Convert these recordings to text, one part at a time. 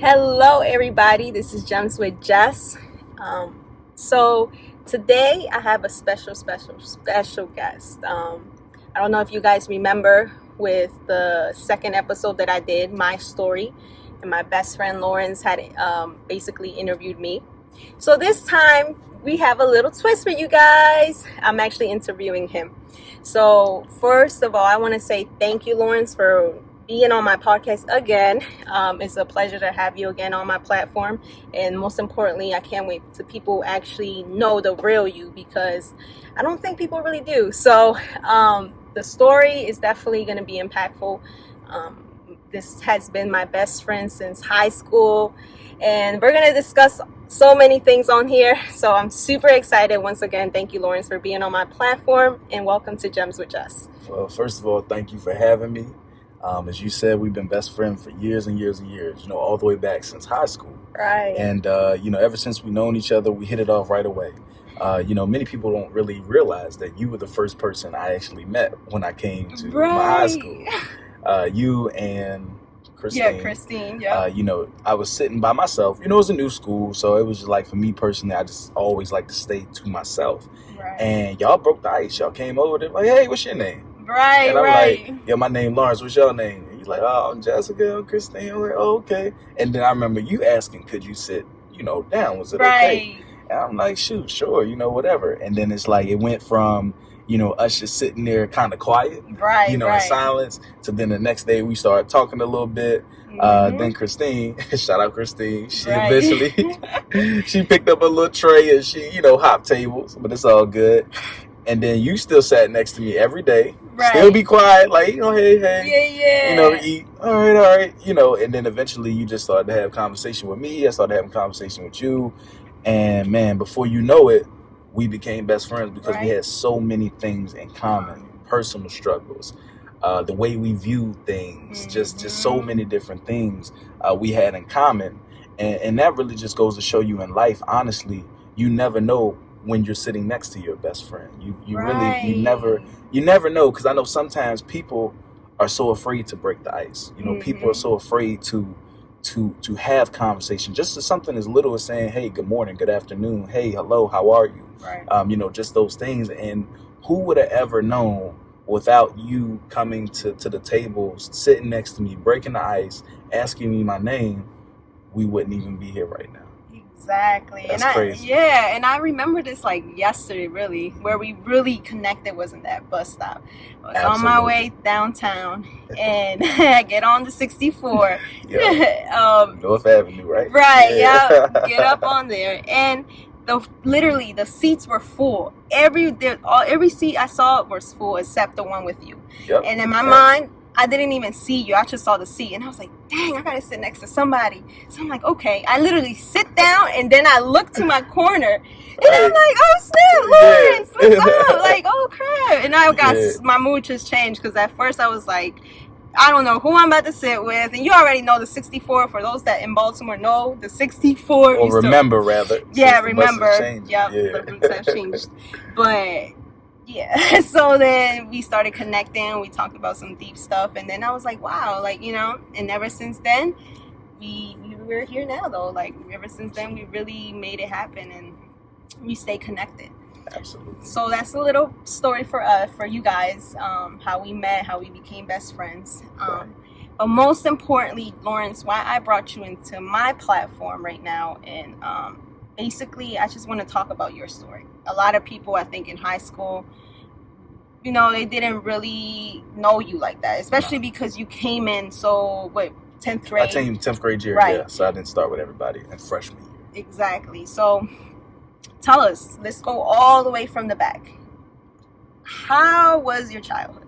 Hello, everybody. This is JemWJess. So today I have a special guest. I don't know if you guys remember with the second episode that I did, my story, and my best friend Lawrence had basically interviewed me. So this time we have a little twist for you guys. I'm actually interviewing him. So first of all, I want to say thank you, Lawrence, for being on my podcast again. It's a pleasure to have you again on my platform, and most importantly, I can't wait to people actually know the real you, because I don't think people really do. So the story is definitely going to be impactful. This has been my best friend since high school, and we're going to discuss so many things on here. So I'm super excited. Once again, thank you, Lawrence, for being on my platform, and welcome to Gems with Us. Well, first of all, thank you for having me. As you said, we've been best friends for years and years and years, all the way back since high school. Right. And, ever since we known each other, we hit it off right away. Many people don't really realize that you were the first person I actually met when I came to my high school. You and Christine. Yeah, Christine, yeah. I was sitting by myself. It was a new school, so it was just like, for me personally, I just always like to stay to myself. Right. And y'all broke the ice. Y'all came over there like, hey, what's your name? Right, and I'm right. like, yeah, my name Lawrence. What's your name? And he's like, oh, I'm Jessica, I'm Christine. I'm like, oh, okay. And then I remember you asking, could you sit, down? Was it okay? And I'm like, shoot, sure, whatever. And then it's like, it went from, us just sitting there kind of quiet, right, in silence, to then the next day we started talking a little bit. Then Christine, shout out Christine, she eventually, she picked up a little tray and she, hop tables, but it's all good. And then you still sat next to me every day. Right. Still be quiet, like, hey. Yeah. Eat. All right. And then eventually you just started to have conversation with me. I started having conversation with you. And man, before you know it, we became best friends because we had so many things in common, personal struggles, the way we view things, just so many different things we had in common. And that really just goes to show you in life, honestly, you never know when you're sitting next to your best friend. You really, you never know, because I know sometimes people are so afraid to break the ice. People are so afraid to have conversation, just to something as little as saying, hey, good morning, good afternoon, hey, hello, how are you? Right. Just those things. And who would have ever known without you coming to the table, sitting next to me, breaking the ice, asking me my name, we wouldn't even be here right now. Exactly. That's crazy. And I remember this like yesterday, really, where we really connected was in that bus stop. I was on my way downtown, and I get on the 64. North Avenue, right? Right, yeah. Get up on there, and literally the seats were full. Every seat I saw was full except the one with you. Yep. And in my mind, I didn't even see you. I just saw the seat, and I was like, dang, I gotta sit next to somebody. So I'm like, okay. I literally sit down, and then I look to my corner, and I'm like, oh snap, Lawrence, what's up? Like, oh crap. And I got my mood just changed, because at first I was like, I don't know who I'm about to sit with. And you already know the 64. For those that in Baltimore know, the 64. Or remember, rather. Yeah, remember. Yep, the routes have changed. But yeah, so then we started connecting. We talked about some deep stuff, and then I was like, wow, like, and ever since then, we're here now, though. Like, ever since then, we really made it happen, and we stay connected. Absolutely. So that's a little story for you guys, how we met, how we became best friends. But most importantly, Lawrence, why I brought you into my platform right now, and basically, I just want to talk about your story. A lot of people, I think, in high school, they didn't really know you like that, especially because you came in 10th grade? I came 10th grade year, right. Yeah, so I didn't start with everybody in freshman year. Exactly. So tell us, let's go all the way from the back. How was your childhood?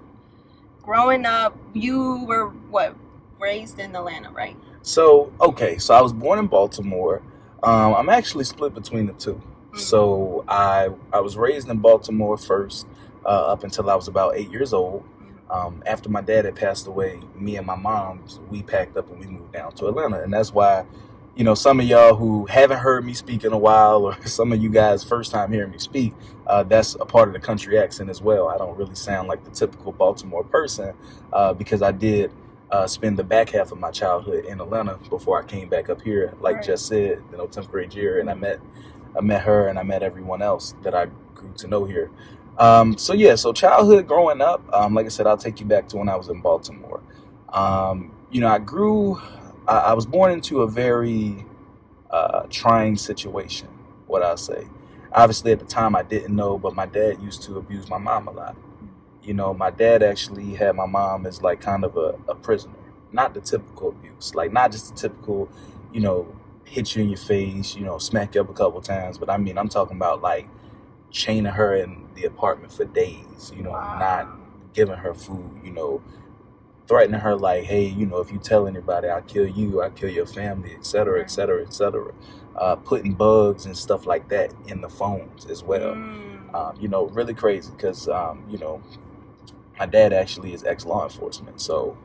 Growing up, you were, raised in Atlanta, right? So I was born in Baltimore. I'm actually split between the two. Mm-hmm. So I was raised in Baltimore first, up until I was about 8 years old. After my dad had passed away, me and my mom, we packed up and we moved down to Atlanta. And that's why, some of y'all who haven't heard me speak in a while, or some of you guys first time hearing me speak, that's a part of the country accent as well. I don't really sound like the typical Baltimore person, because I did spend the back half of my childhood in Atlanta before I came back up here, like Jess said, 10th grade year, and I met her and I met everyone else that I grew to know here. So childhood growing up, like I said, I'll take you back to when I was in Baltimore. I was born into a very trying situation, what I'll say. Obviously, at the time, I didn't know, but my dad used to abuse my mom a lot. My dad actually had my mom as like kind of a prisoner, not the typical abuse, like not just the typical, hit you in your face, smack you up a couple times. But I mean, I'm talking about like chaining her in the apartment for days, Wow. not giving her food, threatening her like, hey, if you tell anybody, I'll kill you, I'll kill your family, et cetera, et cetera, et cetera. Putting bugs and stuff like that in the phones as well. Really crazy because, my dad actually is ex-law enforcement. So,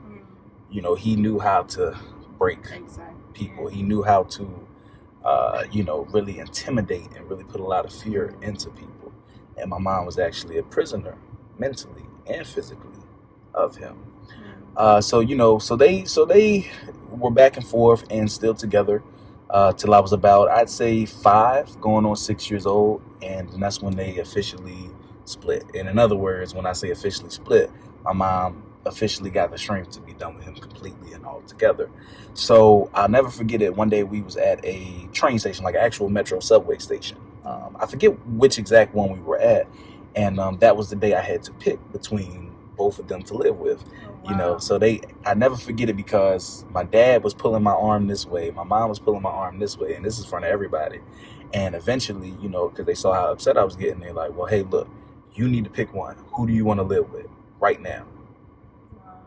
he knew how to break people. He knew how to, really intimidate and really put a lot of fear into people. And my mom was actually a prisoner mentally and physically of him. So they were back and forth and still together till I was about, I'd say 5, going on 6 years old. And that's when they officially split. And in other words, when I say officially split, my mom officially got the strength to be done with him completely and all together. So I'll never forget it. One day we was at a train station, like an actual metro subway station. I forget which exact one we were at. And that was the day I had to pick between both of them to live with. So I never forget it because my dad was pulling my arm this way, my mom was pulling my arm this way, and this is in front of everybody. And eventually, because they saw how upset I was getting, they're like, well, hey, look, you need to pick one. Who do you want to live with right now?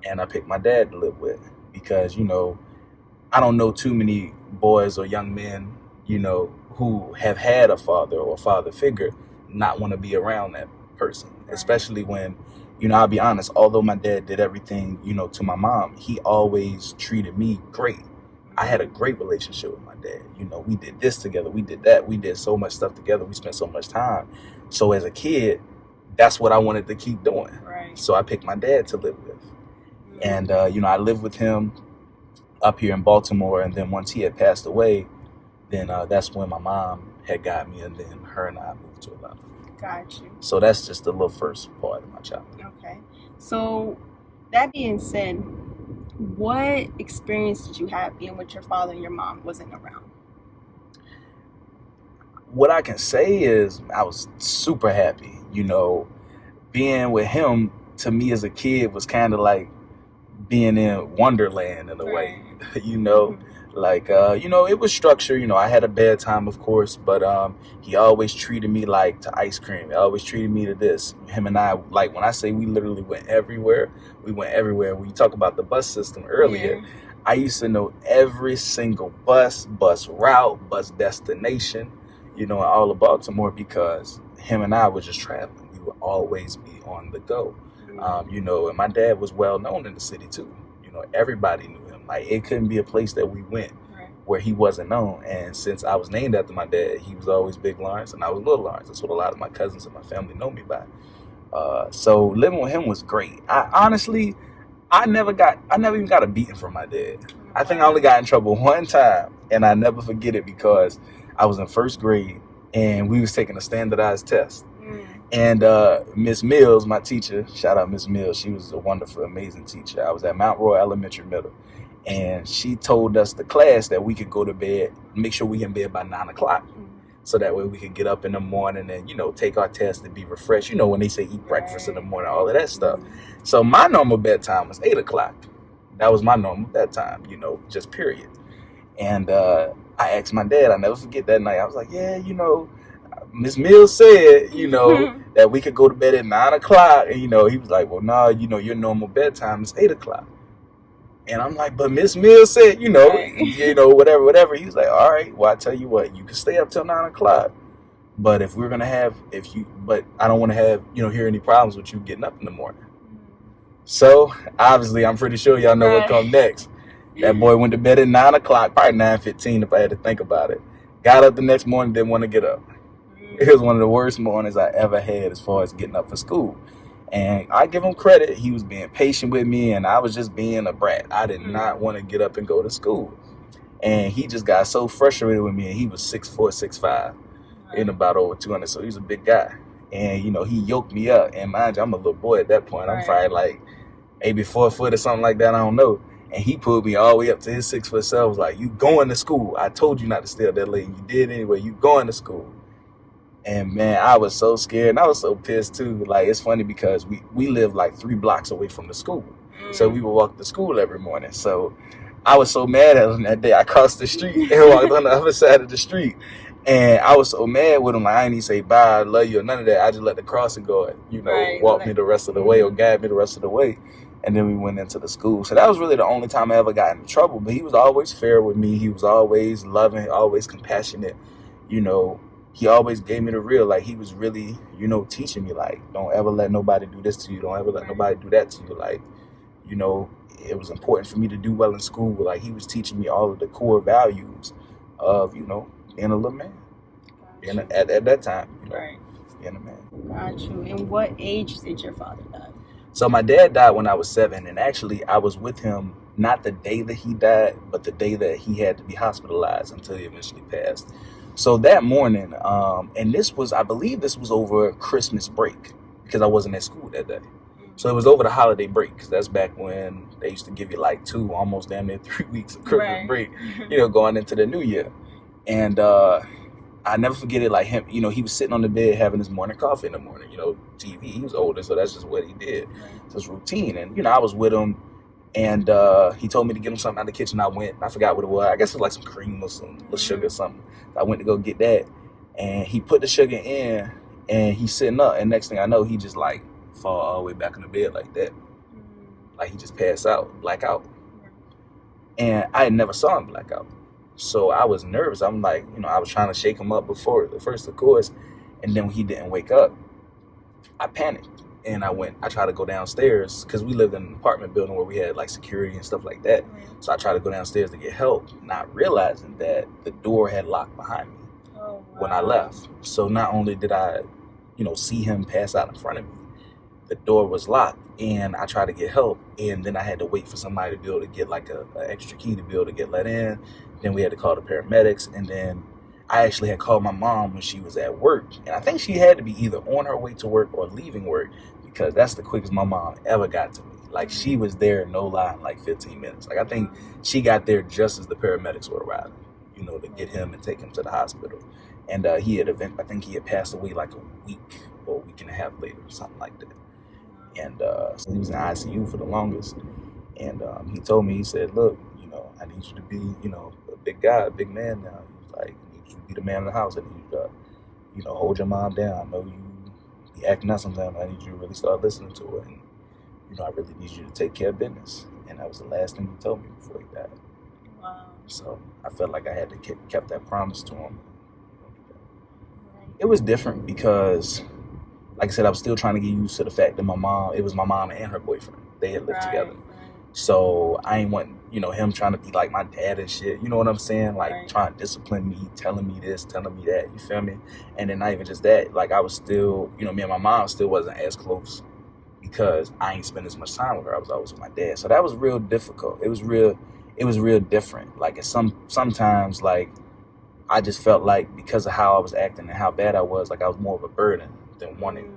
And I picked my dad to live with because, I don't know too many boys or young men, who have had a father or a father figure not want to be around that person, especially when, I'll be honest, although my dad did everything, to my mom, he always treated me great. I had a great relationship with my dad. We did this together. We did that. We did so much stuff together. We spent so much time. So as a kid, that's what I wanted to keep doing. Right. So I picked my dad to live with. And, I lived with him up here in Baltimore. And then once he had passed away, then that's when my mom had got me. And then her and I moved to Atlanta. Got you. So that's just the little first part of my childhood. Okay. So that being said, what experience did you have being with your father and your mom wasn't around? What I can say is I was super happy. Being with him to me as a kid was kind of like being in Wonderland in a way, it was structured. I had a bad time, of course, but he always treated me like to ice cream. He always treated me to this. Him and I, like when I say we literally went everywhere, we went everywhere. When you talk about the bus system earlier, I used to know every single bus route, bus destination, in all of Baltimore because him and I were just traveling. We would always be on the go. And my dad was well known in the city too. Everybody knew him. Like it couldn't be a place that we went where he wasn't known. And since I was named after my dad, he was always Big Lawrence and I was Little Lawrence. That's what a lot of my cousins and my family know me by. So living with him was great. I never even got a beating from my dad. I think I only got in trouble one time, and I never forget it because I was in first grade and we was taking a standardized test. And Miss Mills, my teacher, shout out Miss Mills, she was a wonderful, amazing teacher. I was at Mount Roy Elementary Middle, and she told us, the class, that we could go to bed, make sure we in bed by 9 o'clock. So that way we could get up in the morning and, take our test and be refreshed. When they say eat breakfast in the morning, all of that stuff. So my normal bedtime was 8 o'clock. That was my normal bedtime, just period. And I asked my dad, I never forget that night. I was like, yeah, Miss Mills said, that we could go to bed at 9 o'clock. And, he was like, well, no, your normal bedtime is 8 o'clock. And I'm like, but Miss Mills said, whatever. He was like, all right, well, I tell you what, you can stay up till 9 o'clock. But if we're going to but I don't want to have, hear any problems with you getting up in the morning. So obviously, I'm pretty sure y'all know what comes next. That boy went to bed at 9 o'clock, probably 9:15 if I had to think about it. Got up the next morning, didn't want to get up. It was one of the worst mornings I ever had as far as getting up for school. And I give him credit. He was being patient with me, and I was just being a brat. I did not want to get up and go to school. And he just got so frustrated with me, and he was 6'4", 6'5", and about over 200, so he's a big guy. And, you know, he yoked me up. And mind you, I'm a little boy at that point. I'm probably like maybe 4 foot or something like that. I don't know. And he pulled me all the way up to his 6'7". Was like, you going to school. I told you not to steal that lady. You did anyway. You going to school. And, man, I was so scared. And I was so pissed, too. Like, it's funny because we lived like 3 blocks away from the school. So we would walk to school every morning. So I was so mad at him that day. I crossed the street and walked on the other side of the street. And I was so mad with him. Like, I didn't even say bye, I love you, or none of that. I just let the crossing go and, you know, walk me the rest of the way or guide me the rest of the way. And then we went into the school. So that was really the only time I ever got into trouble. But he was always fair with me. He was always loving, always compassionate. You know, he always gave me the real. Like, he was really, you know, teaching me, like, don't ever let nobody do this to you. Don't ever let nobody do that to you. Like, you know, it was important for me to do well in school. Like, he was teaching me all of the core values of, you know, being a little man. At that time, you know, being a man. Got you. And what age did your father die? So my dad died when I was 7, and actually I was with him not the day that he died, but the day that he had to be hospitalized until he eventually passed. So that morning, and this was, I believe this was over Christmas break because I wasn't at school that day. So it was over the holiday break because that's back when they used to give you like 2, almost damn near 3 weeks of Christmas break, you know, going into the new year. And I never forget it, like him, you know, he was sitting on the bed having his morning coffee in the morning, you know, TV. He was older, so that's just what he did. So it's routine. And, you know, I was with him, and he told me to get him something out of the kitchen. I went, I forgot what it was. I guess it was like some cream or some little sugar or something. I went to go get that, and he put the sugar in, and he's sitting up, and next thing I know, he just like fall all the way back in the bed like that. Like he just passed out, black out. And I had never saw him black out. So I was nervous. I'm like, you know, I was trying to shake him up before the first, of course. And then when he didn't wake up, I panicked. And I tried to go downstairs because we lived in an apartment building where we had like security and stuff like that. So I tried to go downstairs to get help, not realizing that the door had locked behind me when I left. So not only did I, you know, see him pass out in front of me, the door was locked, and I tried to get help. And then I had to wait for somebody to be able to get like an extra key to be able to get let in. Then we had to call the paramedics, and then I actually had called my mom when she was at work. And I think she had to be either on her way to work or leaving work because that's the quickest my mom ever got to me. Like, she was there, no lie, in like 15 minutes. Like, I think she got there just as the paramedics were arriving, you know, to get him and take him to the hospital. And I think he had passed away like a week or a week and a half later, something like that. And so he was in ICU for the longest. And he told me, he said, look, you know, I need you to be, you know, a big guy, a big man now. He's like, I need you to be the man of the house. I need you to, you know, hold your mom down. I know you be acting out sometimes. I need you to really start listening to her. And, you know, I really need you to take care of business. And that was the last thing he told me before he died. Wow. So I felt like I had to kept that promise to him. It was different because, like I said, I was still trying to get used to the fact that it was my mom and her boyfriend. They had lived together. So I ain't want, you know, him trying to be like my dad and shit. You know what I'm saying? Like trying to discipline me, telling me this, telling me that. You feel me? And then not even just that. Like, I was still, you know, me and my mom still wasn't as close because I ain't spend as much time with her. I was always with my dad. So that was real difficult. It was real different. Like, sometimes, like, I just felt like because of how I was acting and how bad I was, like I was more of a burden than wanting.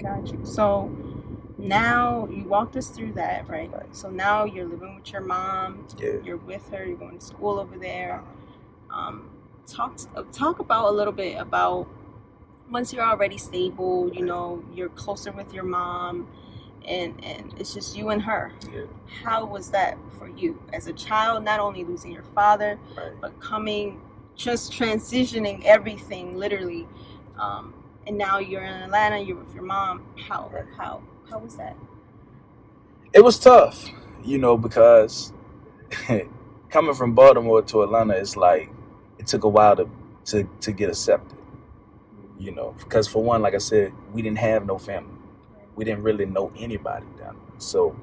Got you. So now you walked us through that, right? So now you're living with your mom. Yeah. You're with her. You're going to school over there. Talk about a little bit about once you're already stable. You know, you're closer with your mom, and it's just you and her. Yeah. How was that for you as a child? Not only losing your father, but just transitioning everything literally. And now you're in Atlanta, you're with your mom. How was that? It was tough, you know, because coming from Baltimore to Atlanta, it's like it took a while to get accepted, you know, because for one, like I said, we didn't have no family. We didn't really know anybody down there. So,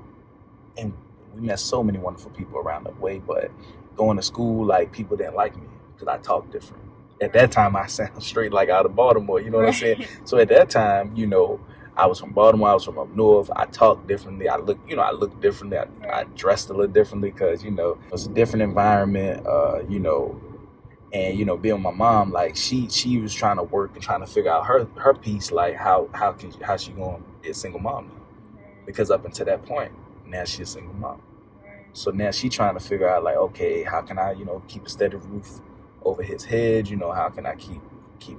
and we met so many wonderful people around the way, but going to school, like, people didn't like me because I talk different. At that time, I sound straight like out of Baltimore, you know what I'm saying? So at that time, you know, I was from Baltimore. I was from up north. I talked differently. I looked differently. I dressed a little differently because, it was a different environment, and, being with my mom, like, she was trying to work and trying to figure out her piece, like, how she going to be a single mom now? Because up until that point, now she's a single mom. So now she trying to figure out, like, okay, how can I, keep a steady roof over his head? How can I keep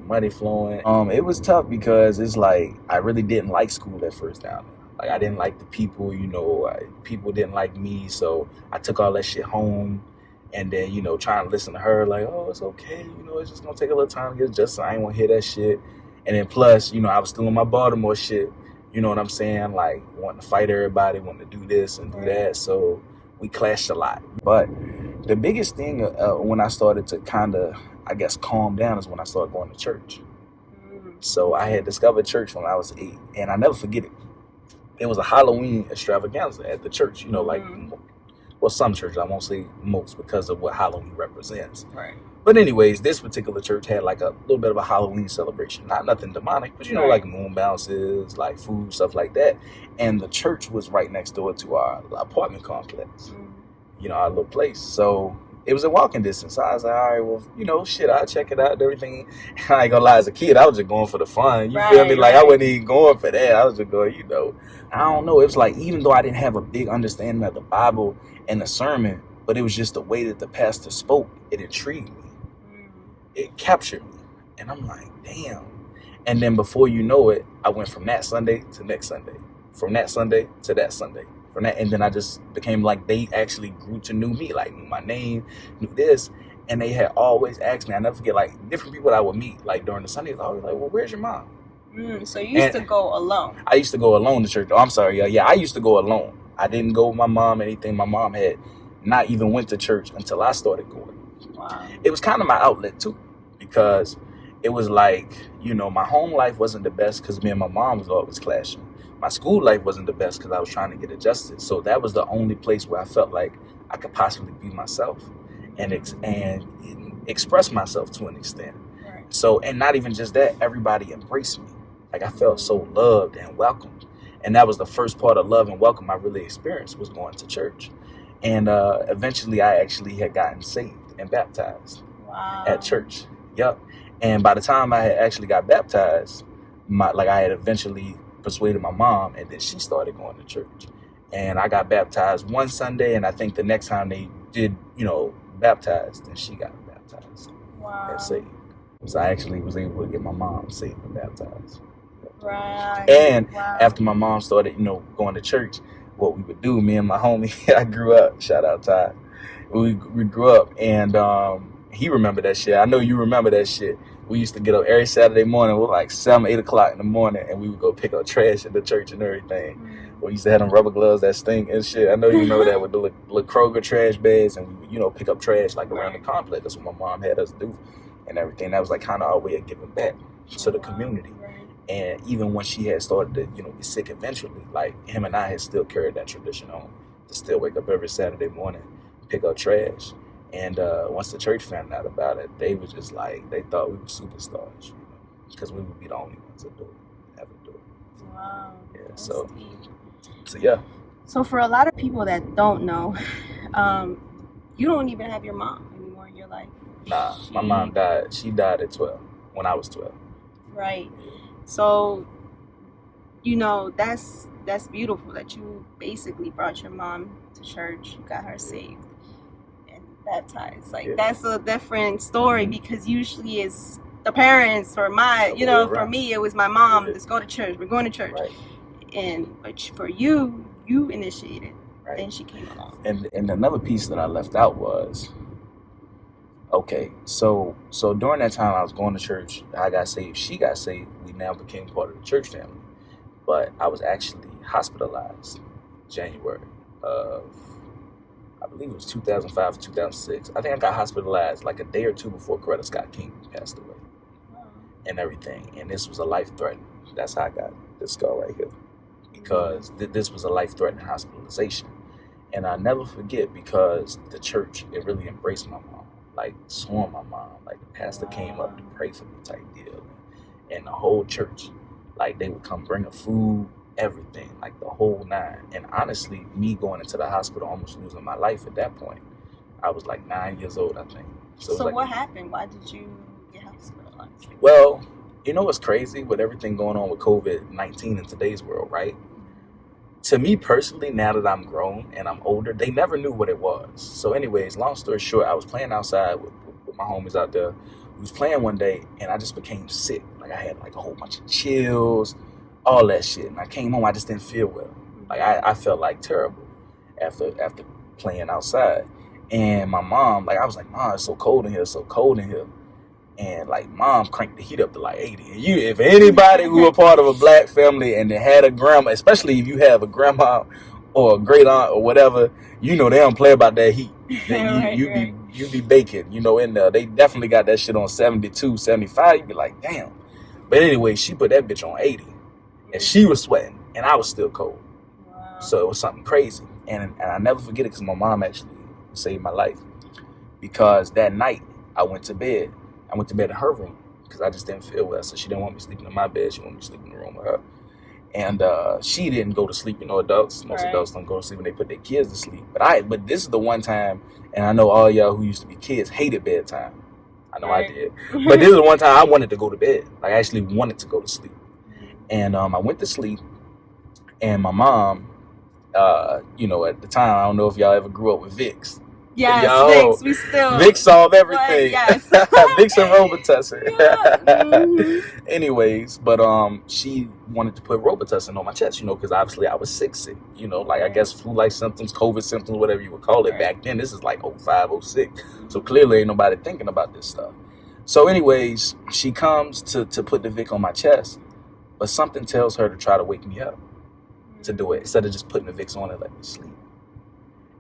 money flowing? It was tough because it's like I really didn't like school at first down there. Like, I didn't like the people, people didn't like me, so I took all that shit home. And then, trying to listen to her, like, oh, it's okay, it's just gonna take a little time to get adjusted. I ain't wanna hear that shit. And then plus, I was still in my Baltimore shit, you know what I'm saying? Like, wanting to fight everybody, wanting to do this and do that. So we clashed a lot. But the biggest thing when I started to kind of, I guess, calm down is when I started going to church. So I had discovered church when I was 8, and I never forget it. It was a Halloween extravaganza at the church, like, well, some churches, I won't say most because of what Halloween represents. Right. But anyways, this particular church had like a little bit of a Halloween celebration. Not nothing demonic, but like moon bounces, like food, stuff like that. And the church was right next door to our apartment complex, our little place. So it was a walking distance. So I was like, all right, well, shit, I'll check it out and everything. I ain't gonna lie, as a kid, I was just going for the fun. You feel me? Like, I wasn't even going for that. I was just going, I don't know. It was like, even though I didn't have a big understanding of the Bible and the sermon, but it was just the way that the pastor spoke. It intrigued me. It captured me. And I'm like, damn. And then before you know it, I went from that Sunday to next Sunday. From that Sunday to that Sunday. From that, and then I just became like, they actually grew to know me, like knew my name, knew this. And they had always asked me, I never forget, like different people that I would meet, like during the Sundays, I was like, well, where's your mom? So you used to go alone? I used to go alone to church. Oh, I'm sorry. Yeah, I used to go alone. I didn't go with my mom or anything. My mom had not even went to church until I started going. Wow. It was kind of my outlet too, because it was like, my home life wasn't the best because me and my mom was always clashing. My school life wasn't the best because I was trying to get adjusted. So that was the only place where I felt like I could possibly be myself and express myself to an extent. Right. So, and not even just that, everybody embraced me. Like, I felt so loved and welcomed. And that was the first part of love and welcome I really experienced, was going to church. And eventually I actually had gotten saved and baptized at church. Yep. And by the time I had actually got baptized, I had eventually persuaded my mom, and then she started going to church. And I got baptized one Sunday, and I think the next time they did, baptized, and she got baptized and saved. So I actually was able to get my mom saved and baptized. Right. And after my mom started, going to church, what we would do, me and my homie, I grew up, shout out Ty, we grew up, and he remembered that shit. I know you remember that shit. We used to get up every Saturday morning, with like 7, 8 o'clock in the morning, and we would go pick up trash at the church and everything. We used to have them rubber gloves that stink and shit. I know you remember that, with the little Kroger trash bags, and we would, pick up trash like around the complex. That's what my mom had us do and everything. That was like kind of our way of giving back to the community. And even when she had started to, be sick eventually, like, him and I had still carried that tradition on to still wake up every Saturday morning, pick up trash. And once the church found out about it, they was just like, they thought we were superstars, because we would be the only ones that ever do it. Wow. Yeah. So yeah. So for a lot of people that don't know, you don't even have your mom anymore in your life. Nah, my mom died. She died at 12, when I was 12. Right. So, that's beautiful that you basically brought your mom to church, you got her saved and baptized. Like, that's a different story, because usually it's the parents, or for me, it was my mom, let's go to church, we're going to church. Right. But for you initiated, then she came along. And another piece that I left out was, okay, so during that time I was going to church, I got saved, she got saved, we now became part of the church family. But I was actually hospitalized January of, I believe it was 2005 or 2006. I think I got hospitalized like a day or two before Coretta Scott King passed away and everything. And this was a life-threatening. That's how I got this scar right here. Because this was a life-threatening hospitalization. And I'll never forget, because the church, it really embraced my mom. Like, sworn my mom. Like, the pastor came up to pray for me type deal. And the whole church Like, they would come bring her food, everything, like the whole nine. And honestly, me going into the hospital, almost losing my life at that point, I was like 9 years old, I think. So what happened? Why did you get hospitalized? Well, you know what's crazy with everything going on with COVID-19 in today's world, right? To me personally, now that I'm grown and I'm older, they never knew what it was. So anyways, long story short, I was playing outside with my homies out there. We was playing one day and I just became sick. Like, I had like a whole bunch of chills, all that shit. And I came home, I just didn't feel well. Like, I felt like terrible after playing outside. And my mom, like, I was like, Mom, it's so cold in here, so cold in here. And like, Mom cranked the heat up to like 80. And if anybody who were part of a black family and they had a grandma, especially if you have a grandma or a great aunt or whatever, you know they don't play about that heat. You be baking, you know, in there. They definitely got that shit on 72, 75. You be like, damn. But anyway, she put that bitch on 80, and she was sweating, and I was still cold. Wow. So it was something crazy, and I never forget it because my mom actually saved my life. Because that night I went to bed in her room because I just didn't feel well. So she didn't want me sleeping in my bed. She wanted me to sleep in the room with her. And she didn't go to sleep. You know, adults, most adults don't go to sleep when they put their kids to sleep. But this is the one time, and I know all y'all who used to be kids hated bedtime. I know I did. But this is the one time I wanted to go to bed. Like, I actually wanted to go to sleep. And I went to sleep, and my mom, you know, at the time, I don't know if y'all ever grew up with Vicks. Yes, Vicks, we still. Vicks solve everything. Yes. Vicks and Robitussin. Yeah. Anyways, but she wanted to put Robitussin on my chest, you know, because obviously I was sick, you know, like I guess flu-like symptoms, COVID symptoms, whatever you would call it back then. This is like 05, 06. So clearly ain't nobody thinking about this stuff. So anyways, she comes to put the Vic on my chest, but something tells her to try to wake me up to do it instead of just putting the Vicks on and let me sleep.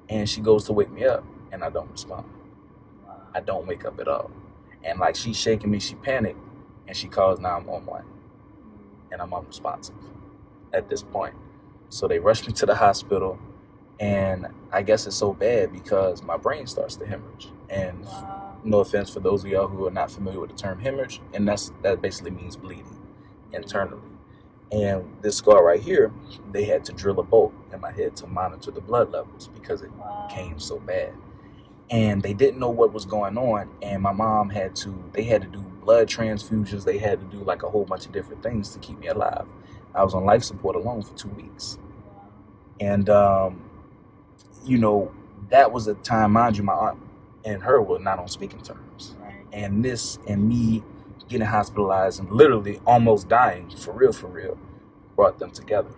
And she goes to wake me up, and I don't respond. I don't wake up at all. And like, she's shaking me, she panicked, and she calls 911. And I'm unresponsive at this point. So they rush me to the hospital, and I guess it's so bad because my brain starts to hemorrhage. And no offense for those of y'all who are not familiar with the term hemorrhage, and that basically means bleeding internally. And this scar right here, they had to drill a bolt in my head to monitor the blood levels because it became so bad. And they didn't know what was going on. And my mom they had to do blood transfusions. They had to do like a whole bunch of different things to keep me alive. I was on life support alone for 2 weeks. And, you know, that was a time, mind you, my aunt and her were not on speaking terms. And me getting hospitalized and literally almost dying, for real, brought them together.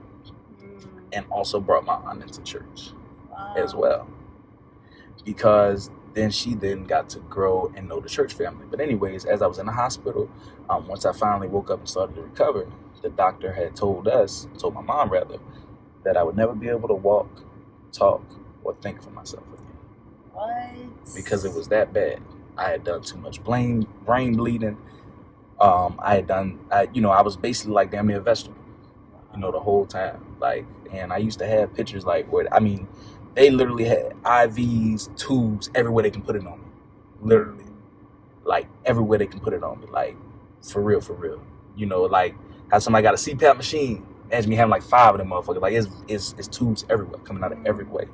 And also brought my aunt into church as well. Because then she got to grow and know the church family. But anyways, as I was in the hospital, once I finally woke up and started to recover, the doctor had told my mom rather, that I would never be able to walk, talk, or think for myself again. What? Because it was that bad. I had done too much brain bleeding. I was basically like damn near a vegetable, you know, the whole time. Like, and I used to have pictures like they literally had IVs, tubes, everywhere they can put it on me. Literally. Like, everywhere they can put it on me. Like, for real. You know, like how somebody got a CPAP machine. Imagine me having like 5 of them motherfuckers. Like, it's tubes everywhere, coming out of every way.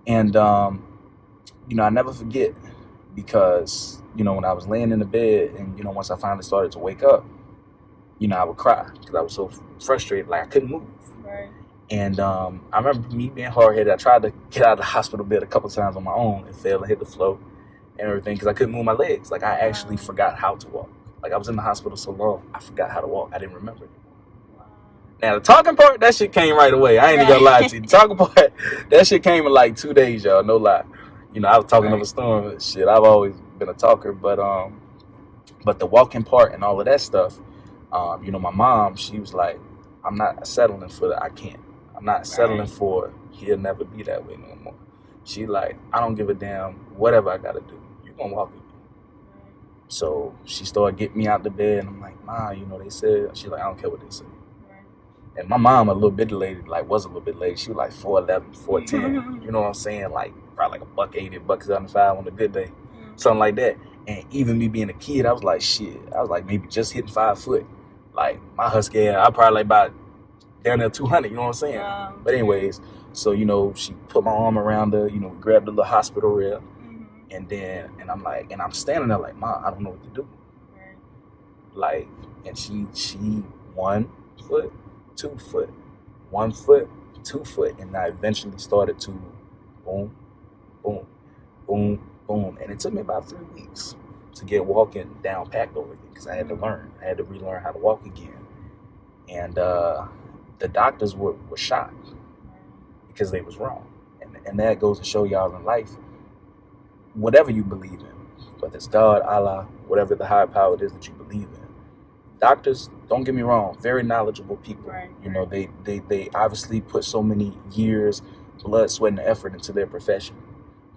And, you know, I never forget because, you know, when I was laying in the bed and, you know, once I finally started to wake up, you know, I would cry because I was so frustrated. Like, I couldn't move. Right. And I remember me being hard-headed. I tried to get out of the hospital bed a couple times on my own and failed and hit the floor and everything because I couldn't move my legs. Like, I actually forgot how to walk. Like, I was in the hospital so long, I forgot how to walk. I didn't remember it. Now, the talking part, that shit came right away. I ain't even gonna lie to you. The talking part, that shit came in like 2 days, y'all. No lie. You know, I was talking over storm and shit. I've always been a talker, but the walking part and all of that stuff, you know, my mom, she was like, I'm not settling for that. I can't. I'm not settling for he'll never be that way no more. She like, I don't give a damn whatever I gotta do. You gonna walk with me. So she started getting me out the bed, and I'm like, Ma, you know, they said. She's like, I don't care what they say. And my mom, was a little bit late. She was like 4'11", 4'10". You know what I'm saying? Like, probably like $180, $175 on a good day. Something like that. And even me being a kid, I was like, shit. I was like maybe just hitting 5 foot. Like my husky, I probably like about down there 200. You know what I'm saying? But anyways, so she put my arm around her. We grabbed the little hospital rail, and I'm standing there like, Ma, I don't know what to do. Like, and she 1 foot, 2 foot, 1 foot, 2 foot, and I eventually started to boom, boom, boom, boom, and it took me about 3 weeks to get walking down packed over again because I had to relearn how to walk again, and the doctors were shocked because they was wrong, and that goes to show y'all in life, whatever you believe in, whether it's God, Allah, whatever the higher power it is that you believe in. Doctors, don't get me wrong, very knowledgeable people. Right. They obviously put so many years, blood, sweat, and effort into their profession.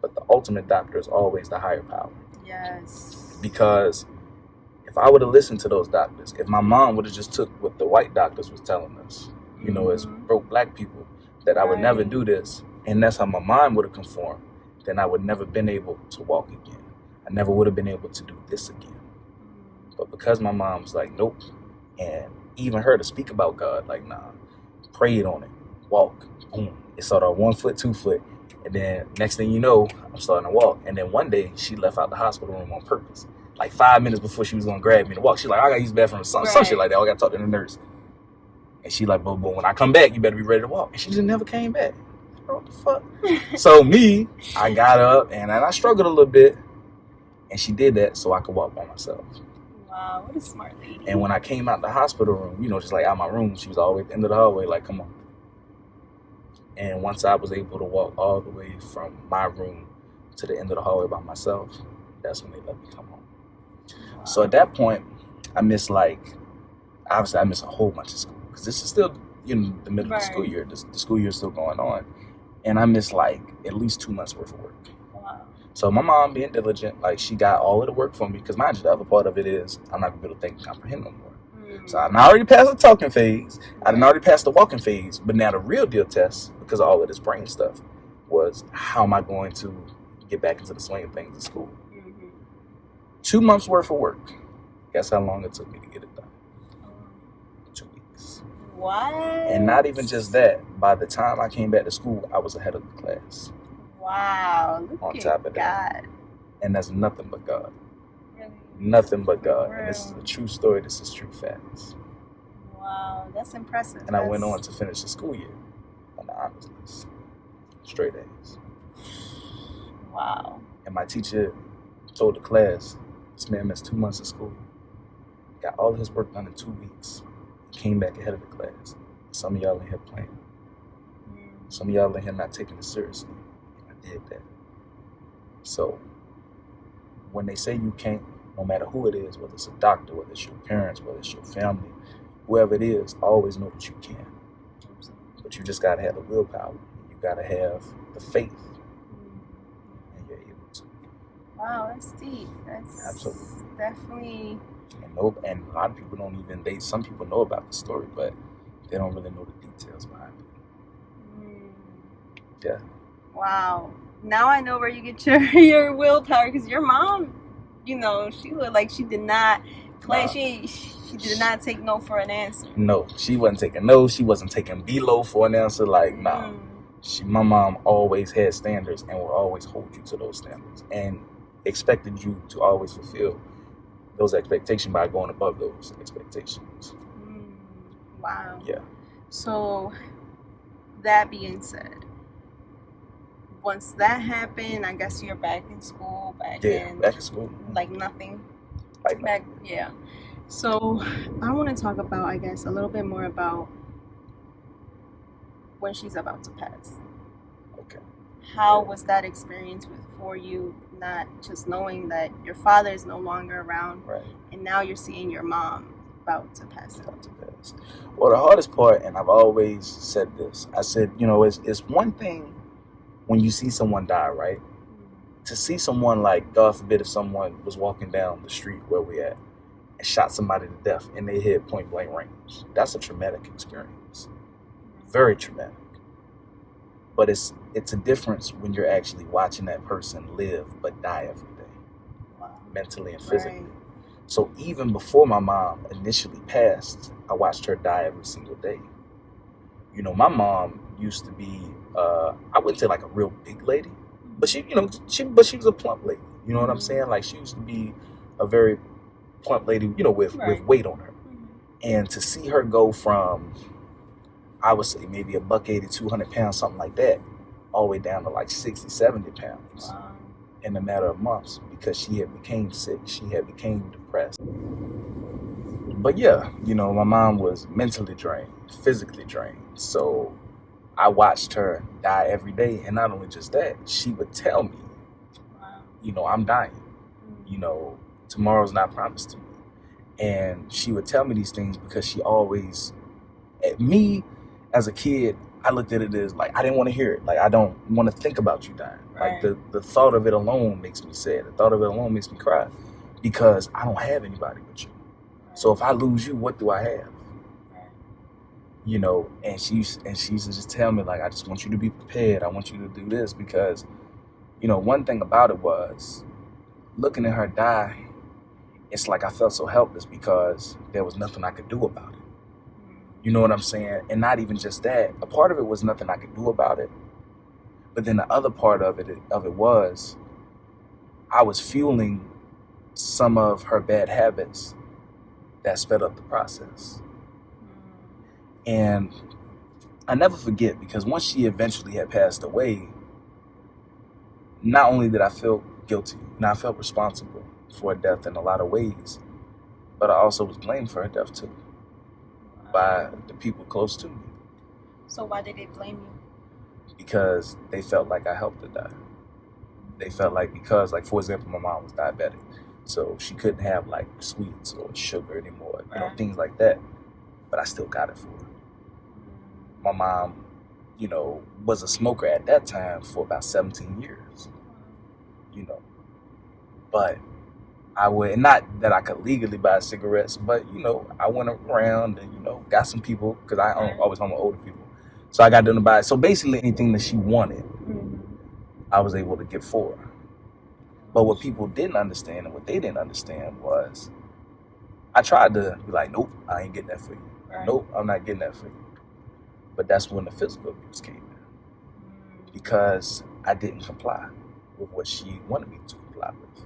But the ultimate doctor is always the higher power. Yes. Because if I would have listened to those doctors, if my mom would have just took what the white doctors was telling us, as broke black people, that I would never do this, and that's how my mind would have conformed, then I would never been able to walk again. I never would have been able to do this again. But because my mom's like, nope, and even her to speak about God, like, nah, prayed on it, walk, boom. It started on 1 foot, 2 foot, and then next thing you know, I'm starting to walk. And then one day, she left out the hospital room on purpose. Like 5 minutes before she was gonna grab me to walk, she's like, I gotta use the bathroom or some shit like that. I gotta talk to the nurse. And she like, boom, when I come back, you better be ready to walk. And she just never came back. What the fuck? So I got up and I struggled a little bit, and she did that so I could walk by myself. Wow, what a smart lady. And when I came out the hospital room, just like out my room, she was always at the end of the hallway, like, come on. And once I was able to walk all the way from my room to the end of the hallway by myself, that's when they let me come home. Wow. So at that point, I miss obviously I miss a whole bunch of school because this is still the middle of the school year. The school year is still going on. And I miss at least 2 months worth of work. Wow. So my mom being diligent, she got all of the work for me because mind you, the other part of it is I'm not going to be able to think and comprehend no more. So I already passed the talking phase. I done already passed the walking phase. But now the real deal test, because of all of this brain stuff, was how am I going to get back into the swing of things in school? 2 months worth of work. Guess how long it took me to get it done? 2 weeks. What? And not even just that. By the time I came back to school, I was ahead of the class. Wow. Look on top of that. And that's nothing but God. Really? Nothing but God. And this is a true story. This is true facts. Wow, that's impressive. And I went on to finish the school year on the honors list. Straight A's. Wow. And my teacher told the class, this man missed 2 months of school. Got all of his work done in 2 weeks. Came back ahead of the class. Some of y'all in here playing. Some of y'all in here not taking it seriously. I did that. So when they say you can't, no matter who it is, whether it's a doctor, whether it's your parents, whether it's your family, whoever it is, always know that you can. But you just gotta have the willpower. You gotta have the faith. And you're able to. Wow, that's deep. That's absolutely definitely. And a lot of people don't even some people know about the story, but they don't really know the details behind it. Yeah. Wow. Now I know where you get your willpower, because your mom, she looked like she did not play. Nah. She did not take no for an answer. No, she wasn't taking no. She wasn't taking below for an answer. Nah. My mom always had standards and will always hold you to those standards and expected you to always fulfill those expectations by going above those expectations. Wow. Yeah. So, that being said, once that happened, I guess you're back in school, back in school. Like nothing. Yeah. So, I want to talk about, I guess, a little bit more about when she's about to pass. Okay. How was that experience for you, not just knowing that your father is no longer around, right, and now you're seeing your mom about to pass? Well, the hardest part, and I've always said this, I said, it's one thing when you see someone die, right? To see someone, like, God forbid, if someone was walking down the street where we at and shot somebody to death in their head point blank range. That's a traumatic experience. Very traumatic. But it's a difference when you're actually watching that person live but die every day, mentally and physically. Right. So even before my mom initially passed, I watched her die every single day. You know, my mom used to be, I wouldn't say like a real big lady, but she was a plump lady. You know what I'm saying? Like, she used to be a very plump lady, with weight on her. And to see her go from, I would say maybe a $180, 200 pounds, something like that, all the way down to like 60, 70 pounds in a matter of months, because she had became sick, she had became depressed. But yeah, my mom was mentally drained, physically drained. So I watched her die every day. And not only just that, she would tell me, I'm dying. Tomorrow's not promised to me. And she would tell me these things because she always, me as a kid, I looked at it as like, I didn't want to hear it. Like, I don't want to think about you dying. Like, the thought of it alone makes me sad. The thought of it alone makes me cry, because I don't have anybody but you. So if I lose you, what do I have? And she used to just tell me, like, I just want you to be prepared. I want you to do this, because, one thing about it was, looking at her die, it's like I felt so helpless because there was nothing I could do about it. You know what I'm saying? And not even just that. A part of it was nothing I could do about it. But then the other part of it was, I was fueling some of her bad habits that sped up the process. And I never forget, because once she eventually had passed away, not only did I feel guilty, and I felt responsible for her death in a lot of ways, but I also was blamed for her death too, by the people close to me. So why did they blame you? Because they felt like I helped her die. They felt like, because, like, for example, my mom was diabetic, so she couldn't have like sweets or sugar anymore, things like that. But I still got it for her. My mom, was a smoker at that time for about 17 years. But I would, not that I could legally buy cigarettes, but, I went around and, got some people, because I always hung with older people. So I got them to buy it. So basically anything that she wanted, I was able to get for her. But what people didn't understand, and what they didn't understand, was I tried to be like, nope, I ain't getting that for you. Nope, I'm not getting that for you. But that's when the physical abuse came in, because I didn't comply with what she wanted me to comply with.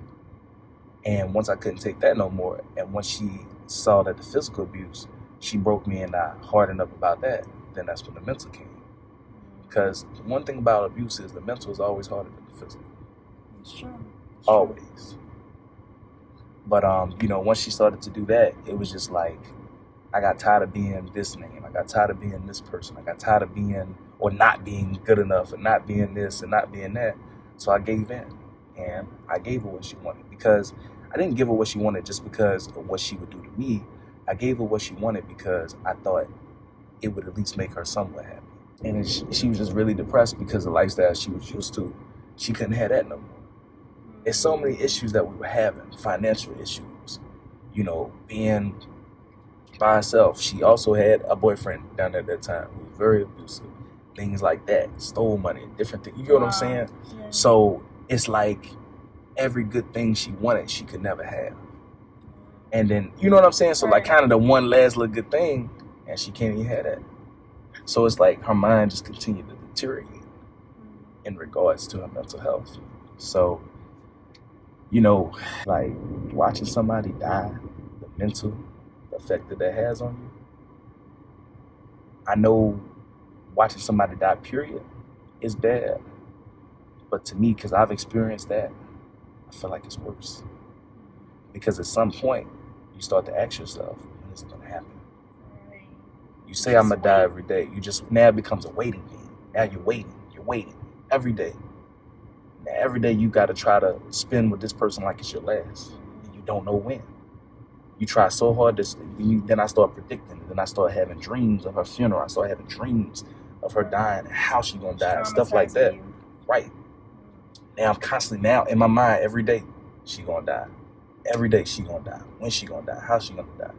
And once I couldn't take that no more, and once she saw that the physical abuse, she broke me and I hardened up about that, then that's when the mental came. Because one thing about abuse is the mental is always harder than the physical. Sure. Always. But, once she started to do that, it was just like, I got tired of being this name. I got tired of being this person. I got tired of being, or not being good enough, and not being this and not being that. So I gave in, and I gave her what she wanted, because I didn't give her what she wanted just because of what she would do to me. I gave her what she wanted because I thought it would at least make her somewhat happy. And she was just really depressed because the lifestyle she was used to, she couldn't have that no more. There's so many issues that we were having, financial issues, being by herself. She also had a boyfriend down there at that time who was very abusive, things like that, stole money, different things. You get what I'm saying? Yeah. So it's like every good thing she wanted, she could never have. And then, you know what I'm saying? So like kind of the one last little good thing, and she can't even have that. So it's like her mind just continued to deteriorate in regards to her mental health. So, like watching somebody die, the mental effect that has on you. I know watching somebody die, period, is bad. But to me, because I've experienced that, I feel like it's worse. Because at some point, you start to ask yourself, when is it going to happen? You say, I'm going to die every day. Now it becomes a waiting game. Now you're waiting every day. Now every day you got to try to spend with this person like it's your last. And you don't know when. You try so hard to, then I start predicting it. Then I start having dreams of her funeral. I start having dreams of her dying and how she going to die and stuff like that. Right. Now I'm constantly, now in my mind, every day, she going to die. Every day she going to die. When she going to die? How she going to die?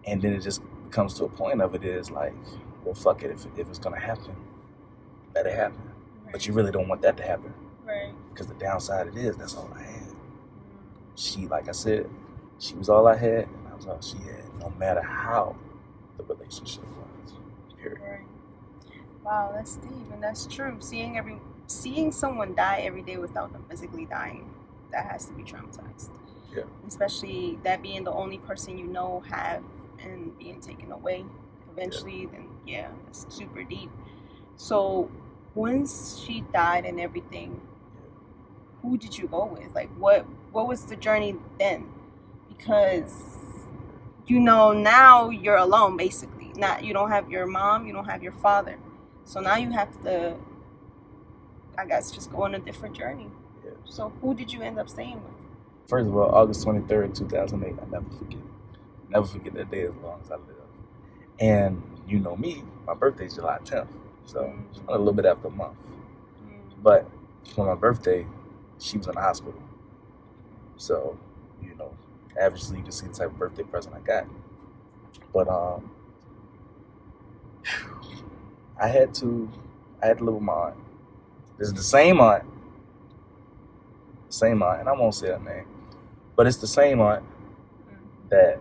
And then it just comes to a point of it is like, well, fuck it. If it's going to happen, let it happen. Right. But you really don't want that to happen. Right. Because the downside it is, that's all I had. She, like I said, She was all I had, and I was all she had, no matter how the relationship was. Period. Right. Wow, that's deep, and that's true. Seeing someone die every day without them physically dying, that has to be traumatized. Yeah. Especially that being the only person you know have and being taken away eventually, then yeah, that's super deep. So once she died and everything, who did you go with? Like what was the journey then? Because now you're alone basically. Not you don't have your mom, you don't have your father. So now you have to, I guess, just go on a different journey. Yeah. So who did you end up staying with? First of all, August 23rd, 2008, I never forget. Never forget that day as long as I live. And you know me, my birthday's July 10th. So it's a little bit after a month. But for my birthday, she was in the hospital. So, obviously you can see the type of birthday present I got. But I had to live with my aunt. This is the same aunt, and I won't say her name, but it's the same aunt that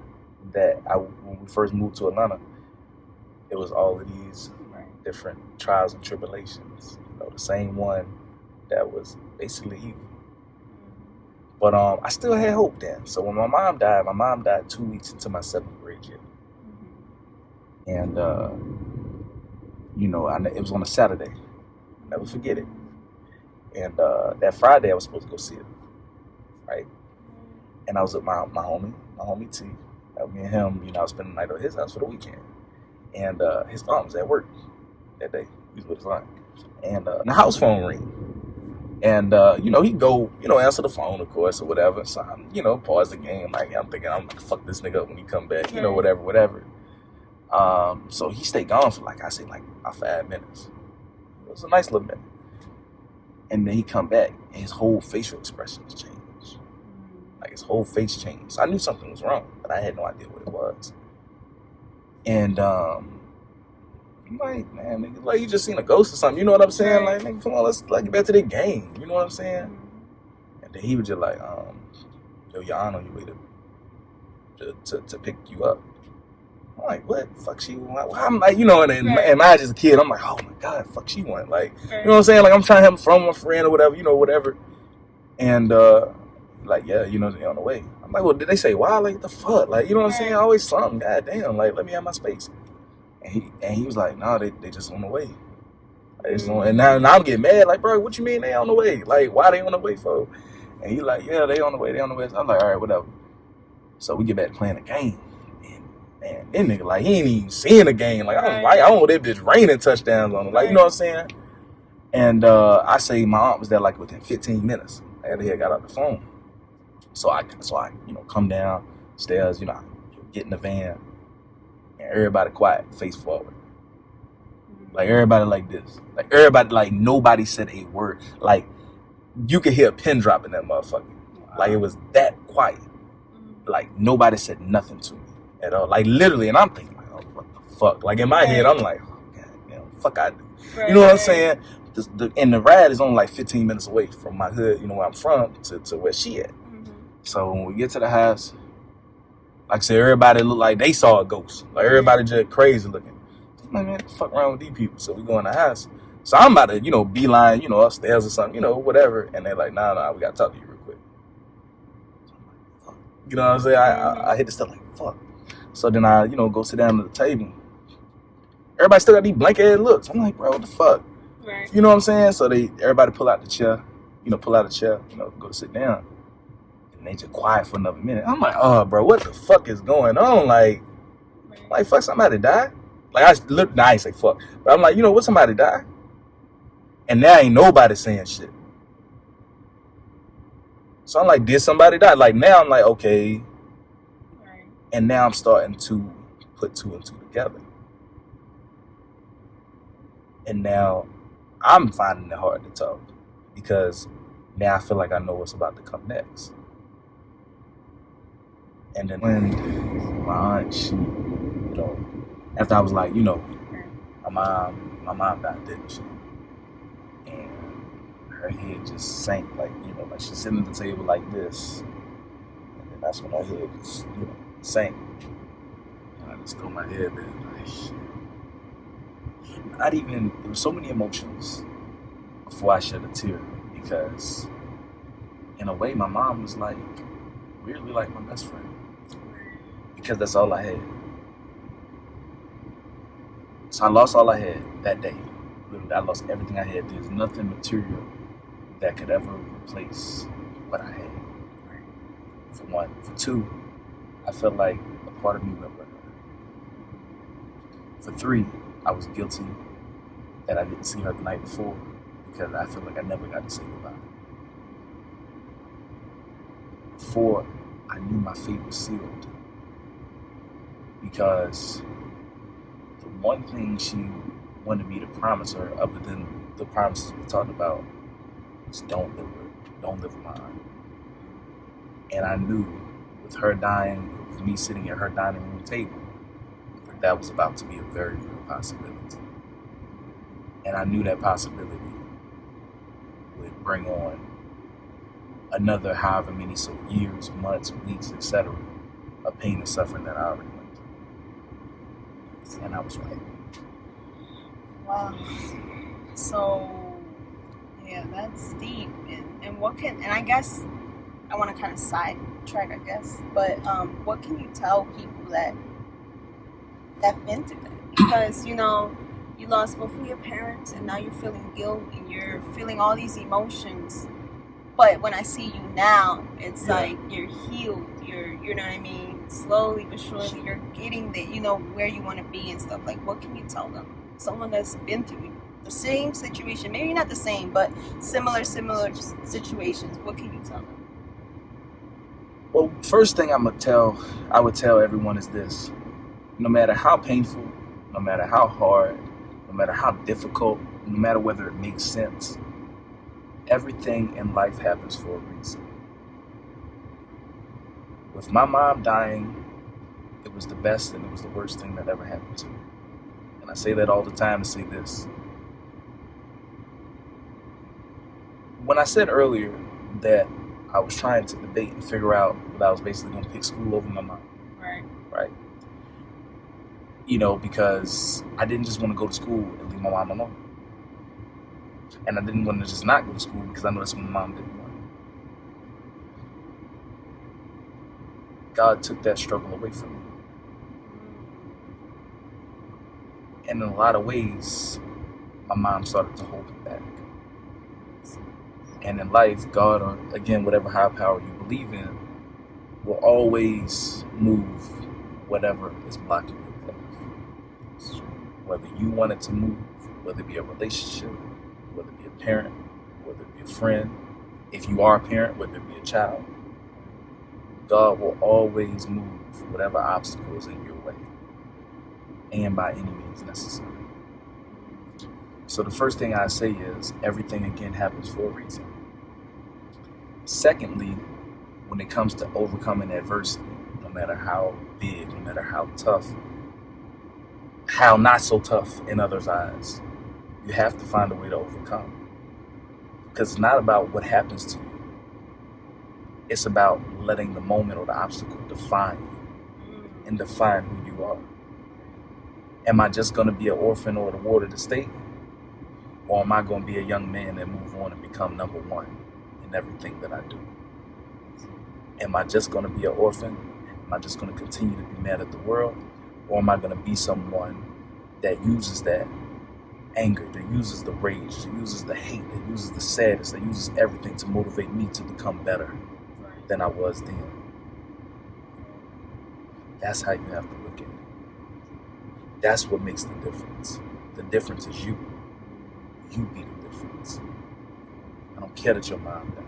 when we first moved to Atlanta, it was all of these different trials and tribulations. The same one that was basically evil. But I still had hope then. So when my mom died 2 weeks into my 7th grade year. And, it was on a Saturday. I'll never forget it. And that Friday I was supposed to go see her, right? And I was with my homie T. Me and him, I was spending the night at his house for the weekend. And his aunt was at work that day. He was with his aunt. And the house phone ring. And, he go, answer the phone, of course, or whatever. So I'm, pause the game. Like, I'm thinking, I'm like, fuck this nigga up when he come back, whatever. So he stayed gone for, like 5 minutes. It was a nice little minute. And then he come back, and his whole facial expressions changed. Like, his whole face changed. So I knew something was wrong, but I had no idea what it was. And, I'm like, man, nigga, like you just seen a ghost or something. You know what I'm saying? Like, nigga, come on, let's get back to the game. You know what I'm saying? And then he was just like, yo, your aunt on your way to pick you up. I'm like, what? Fuck she want? I'm like, and I just a kid. I'm like, oh my god, fuck she want? Like, you know what I'm saying? Like I'm trying to have from my friend or whatever, whatever. And like, yeah, they on the way. I'm like, well, did they say why? Like, the fuck? Like, you know what I'm saying? Always something. Goddamn. Like, let me have my space. And he was like, no, they just on the way. And now I'm getting mad. Like, bro, what you mean they on the way? Like, why they on the way for? And he like, yeah, they on the way. So I'm like, all right, whatever. So we get back to playing the game. And then nigga, like, he ain't even seeing the game. Like, I don't know, they just raining touchdowns on him. Like, you know what I'm saying? And I say my aunt was there like within 15 minutes. After he had got out the phone. So I come downstairs, get in the van. And everybody quiet, face forward. Like, everybody like this. Like, everybody, like, nobody said a word. Like, you could hear a pin drop in that motherfucker. Wow. Like, it was that quiet. Like, nobody said nothing to me at all. Like, literally, and I'm thinking, like, oh, what the fuck? Like, in my head, I'm like, oh, god damn, fuck I do. You know what I'm saying? And the ride is only like 15 minutes away from my hood, where I'm from, to where she at. So when we get to the house, like I said, everybody looked like they saw a ghost. Like, everybody just crazy looking. I'm like, man, what the fuck wrong with these people? So we go in the house. So I'm about to, beeline, upstairs or something, whatever. And they're like, nah, we got to talk to you real quick. You know what I'm saying? I hit the stuff like, fuck. So then I, go sit down at the table. Everybody still got these blank ass looks. I'm like, bro, what the fuck? Right. You know what I'm saying? So everybody pull out the chair, go to sit down. And they just quiet for another minute. I'm like, oh, bro, what the fuck is going on? Like, fuck, somebody died? Like, I ain't say fuck. But I'm like, what, somebody died? And now ain't nobody saying shit. So I'm like, did somebody die? Like, now I'm like, okay. Right. And now I'm starting to put two and two together. And now I'm finding it hard to talk. Because now I feel like I know what's about to come next. And then when my aunt, she, after I was like, my mom died, didn't she? And her head just sank, like she's sitting at the table like this. And then that's when I head just, sank. And I just throw my head there, like, shit. Not even, there were so many emotions before I shed a tear, because in a way my mom was like, weirdly like my best friend, because that's all I had. So I lost all I had that day. Literally, I lost everything I had. There's nothing material that could ever replace what I had. For one. For two, I felt like a part of me went with her. For three, I was guilty that I didn't see her the night before, because I feel like I never got to say goodbye. Four, I knew my fate was sealed, because the one thing she wanted me to promise her, other than the promises we talked about, was don't live with my aunt. And I knew with her dying, with me sitting at her dining room table, that was about to be a very real possibility. And I knew that possibility would bring on another however many years, months, weeks, etc. of pain and suffering that I already went through. And I was right. Wow. So, yeah, that's deep. And what can, and I guess I want to kind of sidetrack, I guess, but what can you tell people that have been through that? Because, you lost both of your parents, and now you're feeling guilt, and you're feeling all these emotions. But when I see you now, it's like you're healed. You know what I mean? Slowly but surely, you're getting there. You know where you want to be and stuff. Like, what can you tell them? Someone that's been through the same situation, maybe not the same, but similar situations. What can you tell them? Well, first thing I would tell everyone is this: no matter how painful, no matter how hard, no matter how difficult, no matter whether it makes sense, everything in life happens for a reason. With my mom dying, it was the best and it was the worst thing that ever happened to me. And I say that all the time to say this. When I said earlier that I was trying to debate and figure out that I was basically going to pick school over my mom. Right. Because I didn't just want to go to school and leave my mom alone. And I didn't want to just not go to school, because I know that's what my mom didn't want. God took that struggle away from me. And in a lot of ways, my mom started to hold me back. And in life, God, or again, whatever higher power you believe in, will always move whatever is blocking your path. Whether you want it to move, whether it be a relationship, whether it be a parent, whether it be a friend, if you are a parent, whether it be a child, God will always move whatever obstacle is in your way, and by any means necessary. So the first thing I say is, everything again happens for a reason. Secondly, when it comes to overcoming adversity, no matter how big, no matter how tough, how not so tough in others' eyes, you have to find a way to overcome. Because it's not about what happens to you. It's about letting the moment or the obstacle define you and define who you are. Am I just going to be an orphan or the ward of the state? Or am I going to be a young man that move on and become number one in everything that I do? Am I just going to be an orphan? Am I just going to continue to be mad at the world? Or am I going to be someone that uses that anger, that uses the rage, that uses the hate, that uses the sadness, that uses everything to motivate me to become better than I was then? That's how you have to look at it. That's what makes the difference. The difference is you. You be the difference. I don't care that your mom died.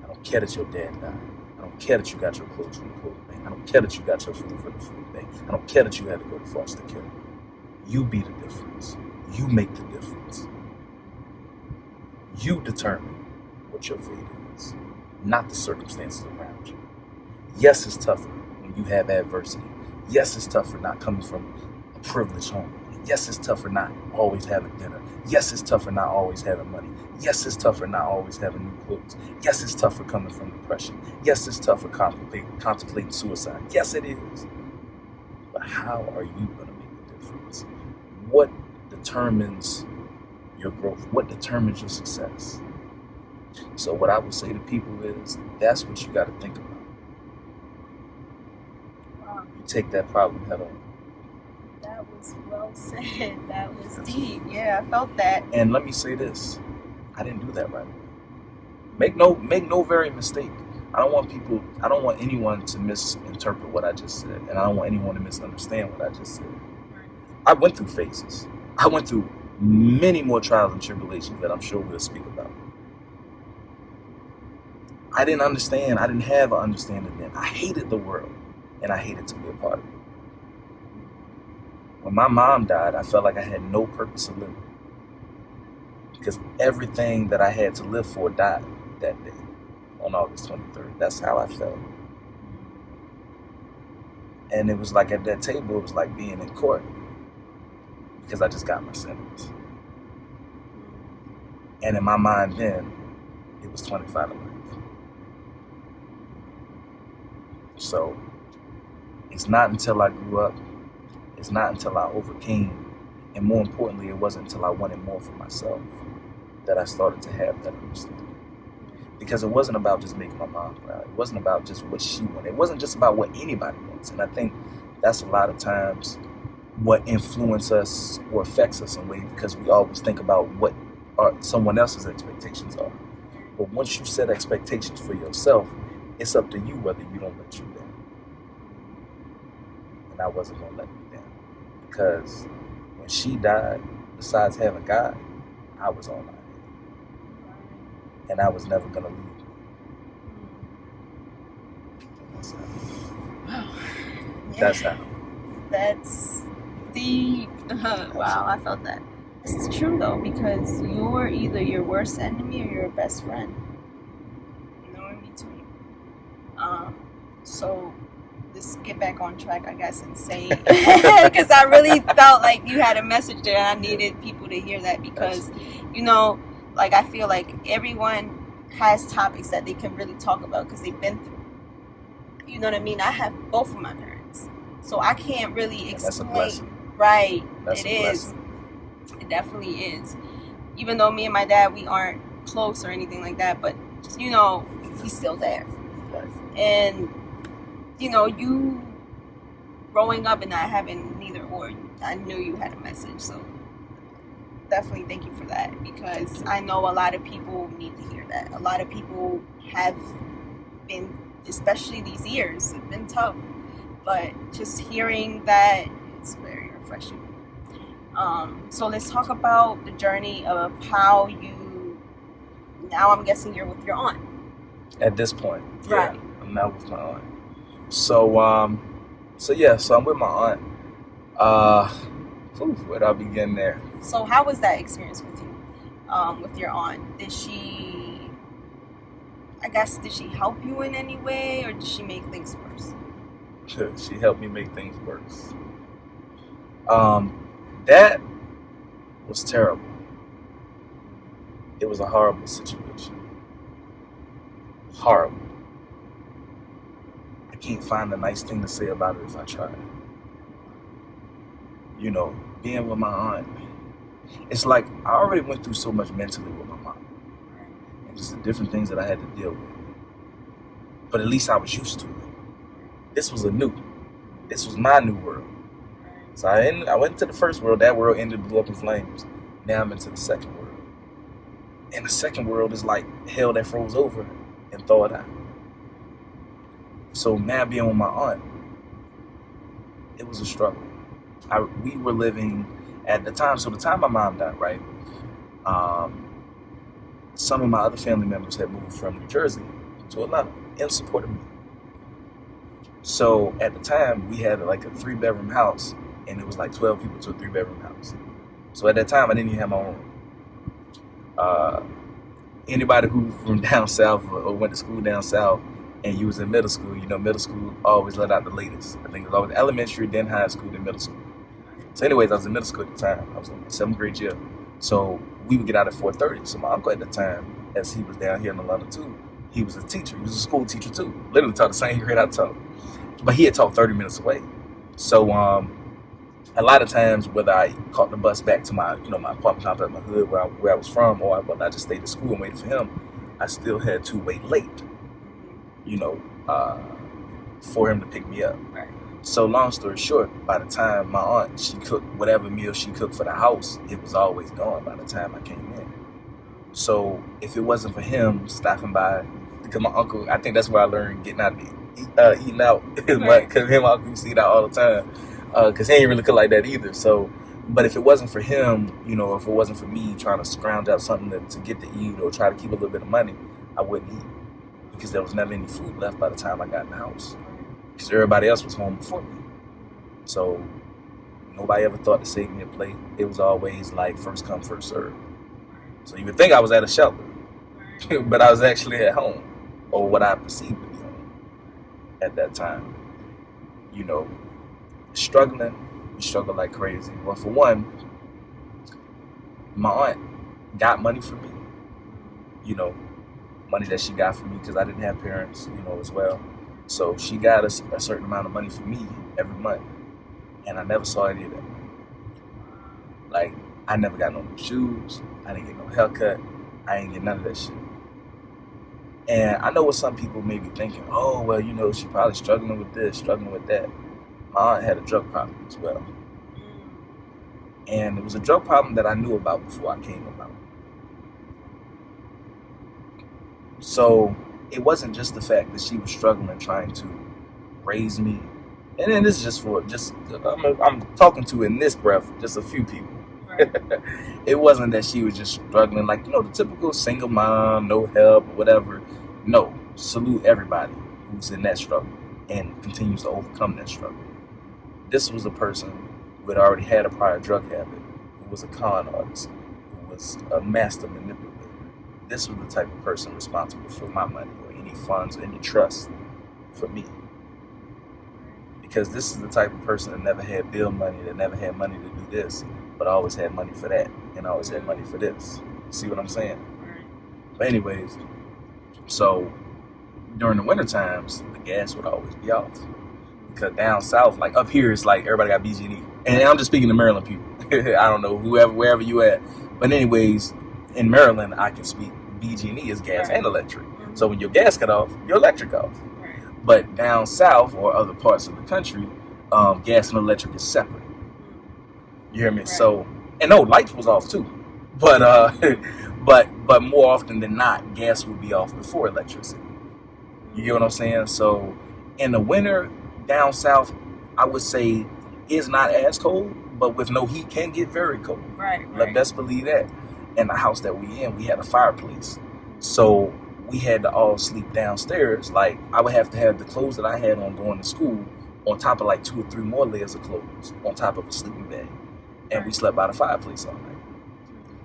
I don't care that your dad died. I don't care that you got your clothes from the clothing bank. I don't care that you got your food from the food bank. I don't care that you had to go to foster care. You be the difference. You make the difference. You determine what your fate is, not the circumstances around you. Yes, it's tougher when you have adversity. Yes, it's tougher not coming from a privileged home. Yes, it's tougher not always having dinner. Yes, it's tougher not always having money. Yes, it's tougher not always having new clothes. Yes, it's tougher coming from depression. Yes, it's tougher contemplating suicide. Yes, it is. But how are you going to make a difference? What determines your growth? What determines your success? So what I would say to people is, that's what you got to think about. You take that problem head on. That was well said. That was deep. Yeah, I felt that. And let me say this. I didn't do that right away. Make no very mistake. I don't want anyone to misinterpret what I just said. And I don't want anyone to misunderstand what I just said. I went through phases. I went through many more trials and tribulations that I'm sure we'll speak about. I didn't understand. I didn't have an understanding then. I hated the world, and I hated to be a part of it. When my mom died, I felt like I had no purpose of living, because everything that I had to live for died that day on August 23rd. That's how I felt. And it was like at that table, it was like being in court, because I just got my sentence. And in my mind then, it was 25 to life. So it's not until I grew up, it's not until I overcame, and more importantly, it wasn't until I wanted more for myself that I started to have that understanding. Because it wasn't about just making my mom proud. It wasn't about just what she wanted. It wasn't just about what anybody wants. And I think that's a lot of times what influences us or affects us in a way, because we always think about what someone else's expectations are. But once you set expectations for yourself, it's up to you whether you don't let you down. And I wasn't going to let me down. Because when she died, besides having God, I was all I had. And I was never going to leave. That's how. That's deep. Wow, I felt that. It's true though, because you're either your worst enemy or your best friend. No in between. So let's get back on track, I guess, and say, because I really felt like you had a message there, and I needed people to hear that, because, you know, like, I feel like everyone has topics that they can really talk about because they've been through. You know what I mean? I have both of my parents, so I can't really explain. That's a blessing. Right. That's it a is. blessing. It definitely is. Even though me and my dad, we aren't close or anything like that, but, you know, he's still there. Right. And, you know, you growing up and not having neither or, I knew you had a message. So definitely thank you for that, because I know a lot of people need to hear that. A lot of people have been, especially these years, have been tough. But just hearing that, it's very refreshing. So let's talk about the journey of how you, now I'm guessing you're with your aunt. At this point, Right. Yeah, I'm now with my aunt. So I'm with my aunt. Where'd I begin there? So how was that experience with you, with your aunt? Did she help you in any way, or did she make things worse? She helped me make things worse. That was terrible. It was a horrible situation. Horrible. I can't find a nice thing to say about it if I try. You know, being with my aunt, it's like I already went through so much mentally with my mom, and just the different things that I had to deal with. But at least I was used to it. This was this was my new world. So I went to the first world. That world blew up in flames. Now I'm into the second world. And the second world is like hell that froze over and thawed out. So now being with my aunt, it was a struggle. We were living at the time. So the time my mom died, right? Some of my other family members had moved from New Jersey to Atlanta in support of me. So at the time, we had like a 3-bedroom house, and it was like 12 people to a 3-bedroom house. So at that time, I didn't even have my own room. Anybody who from down south or went to school down south, and you was in middle school, you know, middle school always let out the latest. I think it was always elementary, then high school, then middle school. So anyways, I was in middle school at the time. I was in my 7th grade year. So we would get out at 4:30. So my uncle at the time, as he was down here in Atlanta too, he was a teacher. He was a school teacher too. Literally taught the same grade I taught. But he had taught 30 minutes away. So a lot of times, whether I caught the bus back to my apartment complex, my hood where I was from, or whether I just stayed at school and waited for him, I still had to wait late, for him to pick me up. Right. So long story short, by the time my aunt, she cooked whatever meal she cooked for the house, it was always gone by the time I came in. So if it wasn't for him stopping by, because my uncle, I think that's where I learned getting out, eating out, because him and my uncle used to eat out all the time, because he ain't really cook like that either. So, but if it wasn't for him, if it wasn't for me trying to scrounge out something to get to eat or try to keep a little bit of money, I wouldn't eat, because there was never any food left by the time I got in the house, because everybody else was home before me. So nobody ever thought to save me a plate. It was always like first come, first serve. So you would think I was at a shelter, but I was actually at home, or what I perceived to be home at that time. Struggling, we struggled like crazy. Well, for one, my aunt got money for me, money that she got for me because I didn't have parents, as well. So she got a certain amount of money for me every month, and I never saw any of that money. Like, I never got no new shoes, I didn't get no haircut, I didn't get none of that shit. And I know what some people may be thinking, oh, well, she probably struggling with this, struggling with that. My aunt had a drug problem as well. And it was a drug problem that I knew about before I came about. So it wasn't just the fact that she was struggling trying to raise me. And then this is I'm talking to in this breath, just a few people. Right. It wasn't that she was just struggling like, the typical single mom, no help, whatever. No, salute everybody who's in that struggle and continues to overcome that struggle. This was a person who had already had a prior drug habit, who was a con artist, who was a master manipulator. This was the type of person responsible for my money or any funds or any trust for me. Because this is the type of person that never had bill money, that never had money to do this, but always had money for that and always had money for this. See what I'm saying? But anyways, so during the winter times, the gas would always be off. Because down south, like up here, it's like everybody got BG&E. And I'm just speaking to Maryland people. I don't know, wherever you at. But anyways, in Maryland, I can speak BG&E is gas and electric. So when your gas cut off, your electric off. But down south or other parts of the country, gas and electric is separate. You hear me? Right. So, and no, lights was off too. But but more often than not, gas would be off before electricity. You get what I'm saying? So in the winter, down south, I would say is not as cold, but with no heat can get very cold. Right. Like, best believe that. In the house that we in, we had a fireplace. So we had to all sleep downstairs. Like, I would have to have the clothes that I had on going to school on top of like 2 or 3 more layers of clothes on top of a sleeping bag. And we slept by the fireplace all night.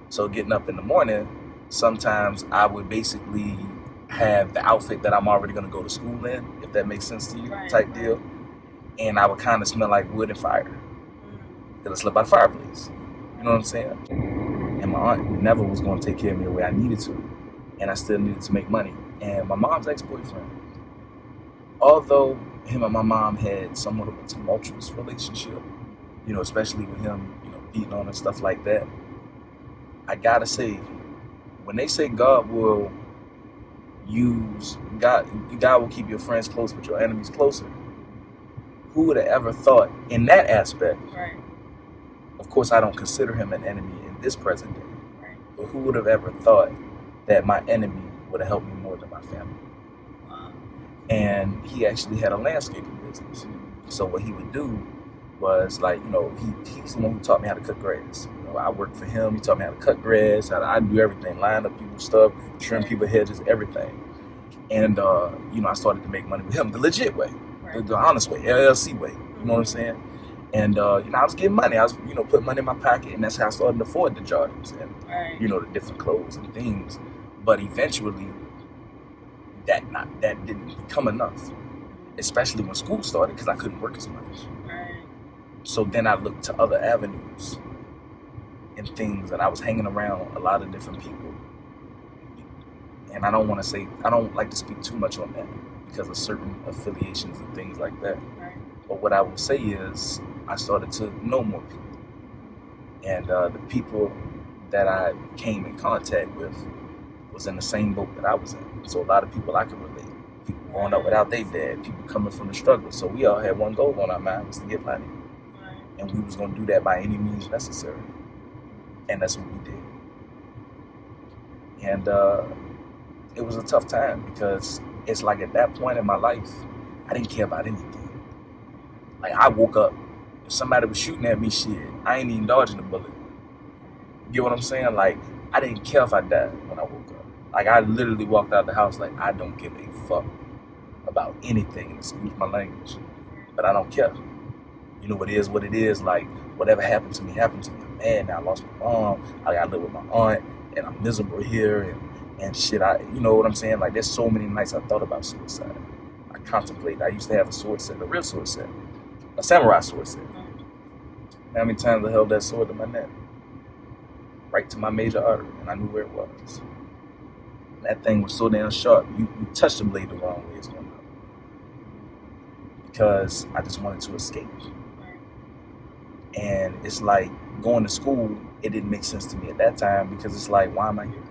So getting up in the morning, sometimes I would basically have the outfit that I'm already going to go to school in, if that makes sense to you, type deal. And I would kind of smell like wood and fire because I slept by the fireplace. You know what I'm saying? And my aunt never was going to take care of me the way I needed to. And I still needed to make money. And my mom's ex-boyfriend, although him and my mom had somewhat of a tumultuous relationship, especially with him, beating on and stuff like that, I gotta say, when they say God will keep your friends close but your enemies closer, who would have ever thought in that aspect? Right. Of course, I don't consider him an enemy in this present day, right. But who would have ever thought that my enemy would have helped me more than my family? Wow. And he actually had a landscaping business. So what he would do was, like, he's the one who taught me how to cut grass. I worked for him. He taught me how to cut grass. I do everything, line up people's stuff, trim people's hedges, everything. And I started to make money with him the legit way, right. the honest way, LLC way. You know what I'm saying? And I was getting money. I was putting money in my pocket, and that's how I started to afford the Jordans and right. The different clothes and things. But eventually, that didn't become enough, especially when school started, because I couldn't work as much. Right. So then I looked to other avenues and things, and I was hanging around a lot of different people. And I don't like to speak too much on that because of certain affiliations and things like that. Right. But what I will say is I started to know more people. And the people that I came in contact with was in the same boat that I was in. So a lot of people I could relate. People growing up without their dad, people coming from the struggle. So we all had one goal on our mind, was to get money. Right. And we was going to do that by any means necessary. And that's what we did. And it was a tough time because it's like at that point in my life, I didn't care about anything. Like I woke up, if somebody was shooting at me, shit, I ain't even dodging the bullet. You get what I'm saying? Like I didn't care if I died when I woke up. Like I literally walked out the house like I don't give a fuck about anything, excuse my language, but I don't care. You know, it is what it is. Like whatever happened to me happened to me. I'm mad now. I lost my mom. I live with my aunt, and I'm miserable here, and shit. You know what I'm saying? Like there's so many nights I thought about suicide. I contemplated. I used to have a sword set, a real sword set, a samurai sword set. How many times I held that sword to my neck, right to my major artery, and I knew where it was. And that thing was so damn sharp. You touched the blade the wrong way, it's gonna go. Because I just wanted to escape. And it's like going to school, it didn't make sense to me at that time because it's like, why am I here?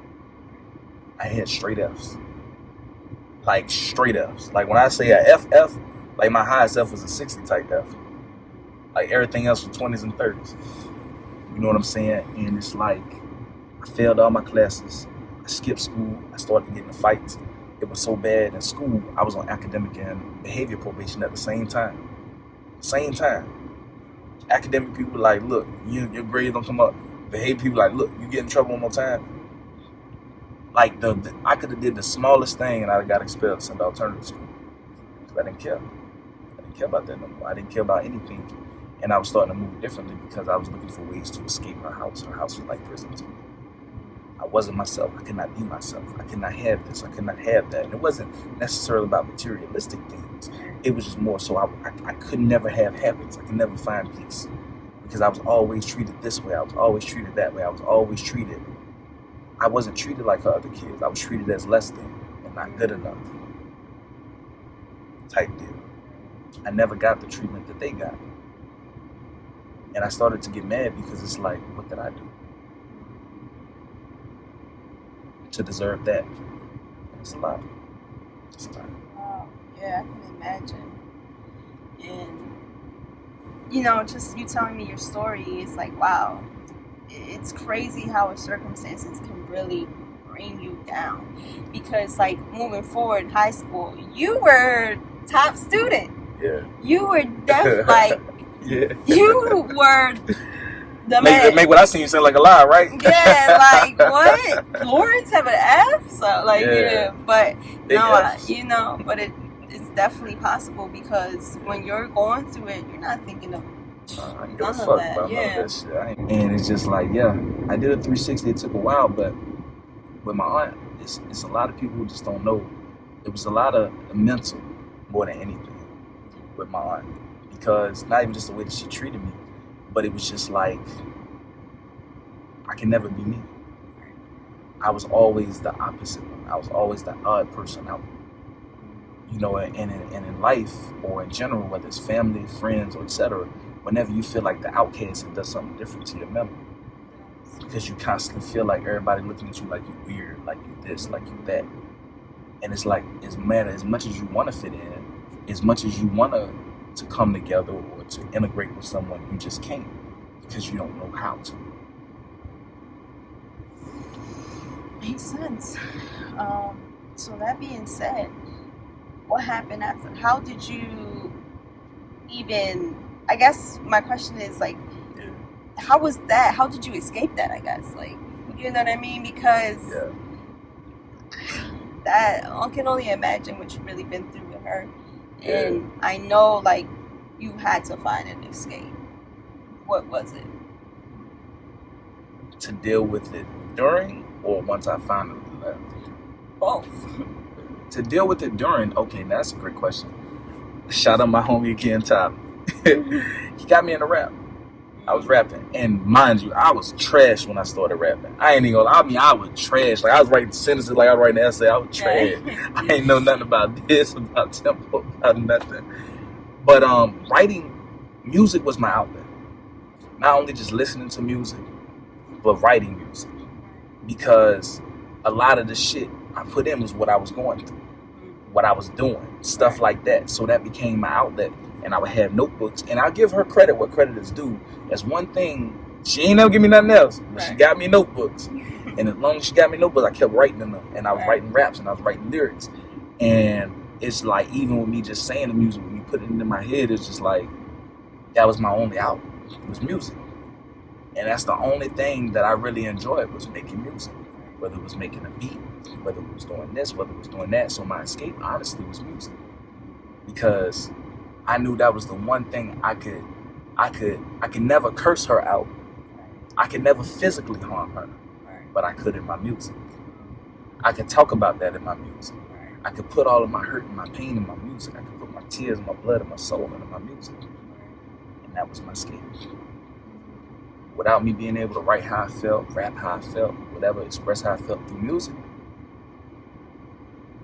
I had straight F's. Like straight F's. Like when I say a F, like my highest F was a 60 type F. Like everything else was 20s and 30s. You know what I'm saying? And it's like, I failed all my classes. I skipped school. I started getting in fights. It was so bad in school, I was on academic and behavior probation at the same time. Same time. Academic people were like, look, your grades don't come up. Behavior people like, look, you get in trouble one more time. Like I could have did the smallest thing and I got expelled from the alternative school. Because I didn't care. I didn't care about that no more. I didn't care about anything. And I was starting to move differently because I was looking for ways to escape her house. Her house was like prison to me. I wasn't myself. I could not be myself. I could not have this. I could not have that. And it wasn't necessarily about materialistic things. It was just more so I could never have happiness. I could never find peace because I was always treated this way. I was always treated that way. I wasn't treated like her other kids. I was treated as less than and not good enough type deal. I never got the treatment that they got. And I started to get mad because it's like, what did I do to deserve that? And it's a lot. It's a lot. Wow. Yeah, I can imagine. And, you know, just you telling me your story, it's like, wow, it's crazy how circumstances can really bring you down. Because, like, moving forward in high school, you were top student. Yeah. You were like, yeah. You were the man. Make what I seen sound like a lie, right? Yeah, like what? Lawrence have an F? So like yeah. But big no, you know, but it's definitely possible because when you're going through it, you're not thinking of none of that. Yeah. That shit. And it's just like, yeah, I did a 360. It took a while, but with my aunt, it's a lot of people who just don't know. It was a lot of mental more than anything with my aunt. Because not even just the way that she treated me, but it was just like, I can never be me. I was always the opposite one. I was always the odd person out. You know, and in life or in general, whether it's family, friends, or etc., whenever you feel like the outcast, it does something different to your memory. Because you constantly feel like everybody looking at you like you're weird, like you this, like you that. And it's like, it's matter as much as you want to fit in, as much as you want to come together or to integrate with someone, you just can't because you don't know how to. Makes sense. So that being said, what happened after? How did you even, I guess my question is like, how was that? How did you escape that, I guess? Like, you know what I mean? Because that, I can only imagine what you've really been through with her. And I know, like, you had to find an escape. What was it? To deal with it during or once I finally left? Both. To deal with it during, okay, that's a great question. Shout out my homie again, Tyler. He got me in the rap. I was rapping. And mind you, I was trash when I started rapping. I ain't even gonna lie. I mean, I was trash. Like, I was writing sentences like I was writing an essay. I was trash. I ain't know nothing about this, about tempo, about nothing. But writing music was my outlet. Not only just listening to music, but writing music. Because a lot of the shit I put in was what I was going through, what I was doing, stuff like that. So that became my outlet. And I would have notebooks. And I'll give her credit where credit is due. That's one thing. She ain't never give me nothing else. But she got me notebooks. And as long as she got me notebooks, I kept writing in them. And I was writing raps and I was writing lyrics. And it's like, even with me just saying the music, when you put it into my head, it's just like, that was my only outlet. It was music. And that's the only thing that I really enjoyed, was making music. Whether it was making a beat, whether it was doing this, whether it was doing that. So my escape, honestly, was music. Because I knew that was the one thing I could never curse her out. I could never physically harm her, but I could in my music. I could talk about that in my music. I could put all of my hurt and my pain in my music. I could put my tears, my blood, and my soul into my music. And that was my escape. Without me being able to write how I felt, rap how I felt, whatever, express how I felt through music,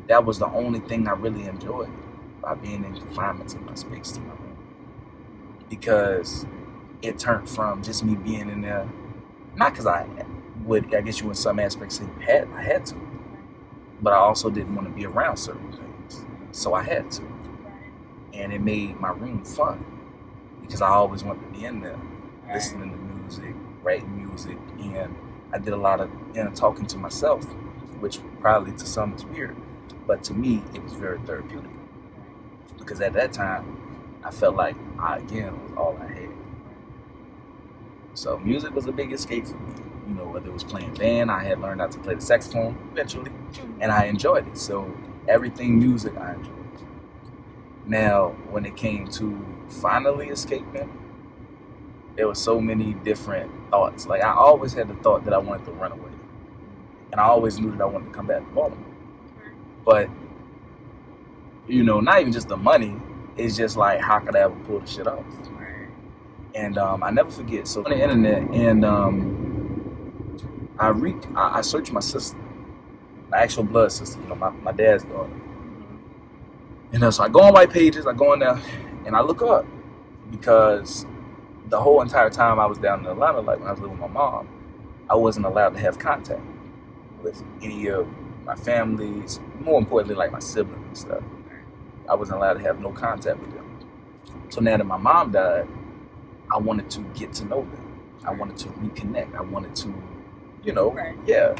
that was the only thing I really enjoyed, by being in confinement to my space, to my room. Because it turned from just me being in there, not because I guess you in some aspects say I had to, but I also didn't want to be around certain things, so I had to. And it made my room fun, because I always wanted to be in there, listening to music, writing music, and I did a lot of talking to myself, which probably to some is weird, but to me it was very therapeutic, because at that time I felt like I again was all I had. So music was a big escape for me. You know, whether it was playing band, I had learned how to play the saxophone eventually, and I enjoyed it. So everything music I enjoyed. Now, when it came to finally escaping, there were so many different thoughts. Like, I always had the thought that I wanted to run away. And I always knew that I wanted to come back to Baltimore. But, you know, not even just the money, it's just like, how could I ever pull the shit off? And I never forget. So on the internet, and I searched my sister, my actual blood sister, you know, my dad's daughter. And so I go on white pages, I go in there, and I look up, because the whole entire time I was down in Atlanta, like when I was living with my mom, I wasn't allowed to have contact with any of my families, more importantly, like my siblings and stuff. I wasn't allowed to have no contact with them. So now that my mom died, I wanted to get to know them. I wanted to reconnect. I wanted to, you know, yeah.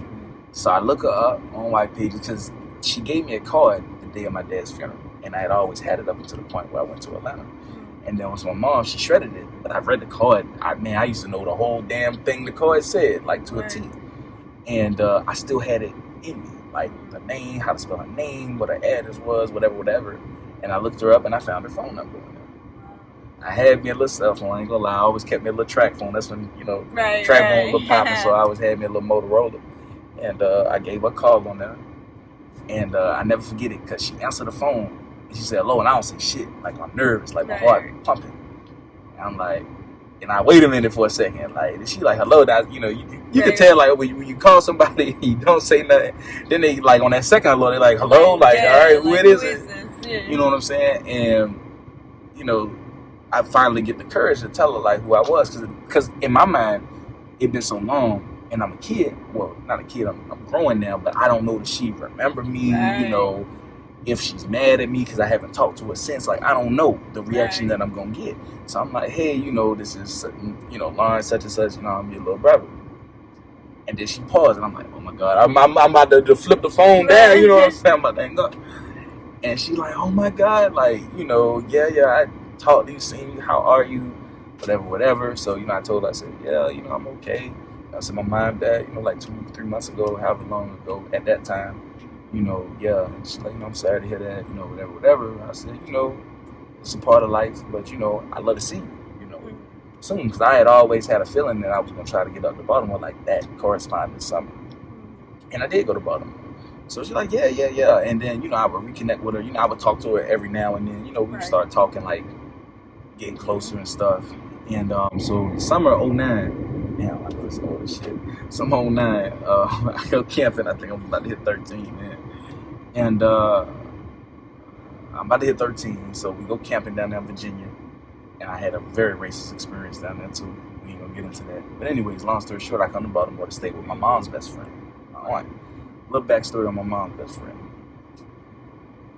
So I look her up on white pages, because she gave me a card the day of my dad's funeral, and I had always had it up until the point where I went to Atlanta. And then once my mom, she shredded it, but I read the card. I used to know the whole damn thing the card said, like to a T. And I still had it in me, like the name, how to spell her name, what her address was, whatever. And I looked her up and I found her phone number in there. I had me a little cell phone, I ain't gonna lie, I always kept me a little track phone. That's when, you know, track phone was popping, so I always had me a little Motorola. And I gave her a call on there. And I never forget it, because she answered the phone. And she said hello, and I don't say shit. Like, I'm nervous, like my heart pumping. And I'm like, and I wait a minute for a second. Like, is she like hello? That, you know, you can tell, like, when you call somebody, you don't say nothing. Then they, like, on that second hello, they like hello, like, all right, who it is? You know what I'm saying? And you know, I finally get the courage to tell her like who I was, because in my mind, it'd been so long, and I'm a kid. Well, not a kid. I'm growing now, but I don't know that she remember me. You know, if she's mad at me because I haven't talked to her since. Like, I don't know the reaction that I'm gonna get. So I'm like, hey, you know, this is, you know, Lauren such and such. You know, I'm your little brother. And then she paused, and I'm like, oh my God, I'm about to flip the phone down. You know what I'm saying? I'm about to hang up. And she like, oh my God, like, you know, yeah, I talked to you, seen you, how are you, whatever. So, you know, I told her, I said, yeah, you know, I'm okay. I said, my mom died, you know, like 2-3 months ago, however long ago at that time, you know, yeah. And she's like, you know, I'm sorry to hear that, you know, whatever. I said, you know, it's a part of life, but, you know, I'd love to see you know, soon. Because I had always had a feeling that I was going to try to get up to Baltimore like that corresponding summer. And I did go to Baltimore. So she's like, yeah. And then, you know, I would reconnect with her. You know, I would talk to her every now and then. You know, we would start talking, like, getting closer and stuff. And so the summer of '09, damn, I know this old as shit. Summer of '09, I go camping. I think I'm about to hit 13, man. And I'm about to hit 13, so we go camping down there in Virginia. And I had a very racist experience down there too. We ain't gonna get into that. But anyways, long story short, I come to Baltimore to stay with my mom's best friend. My aunt. Little backstory on my mom's best friend.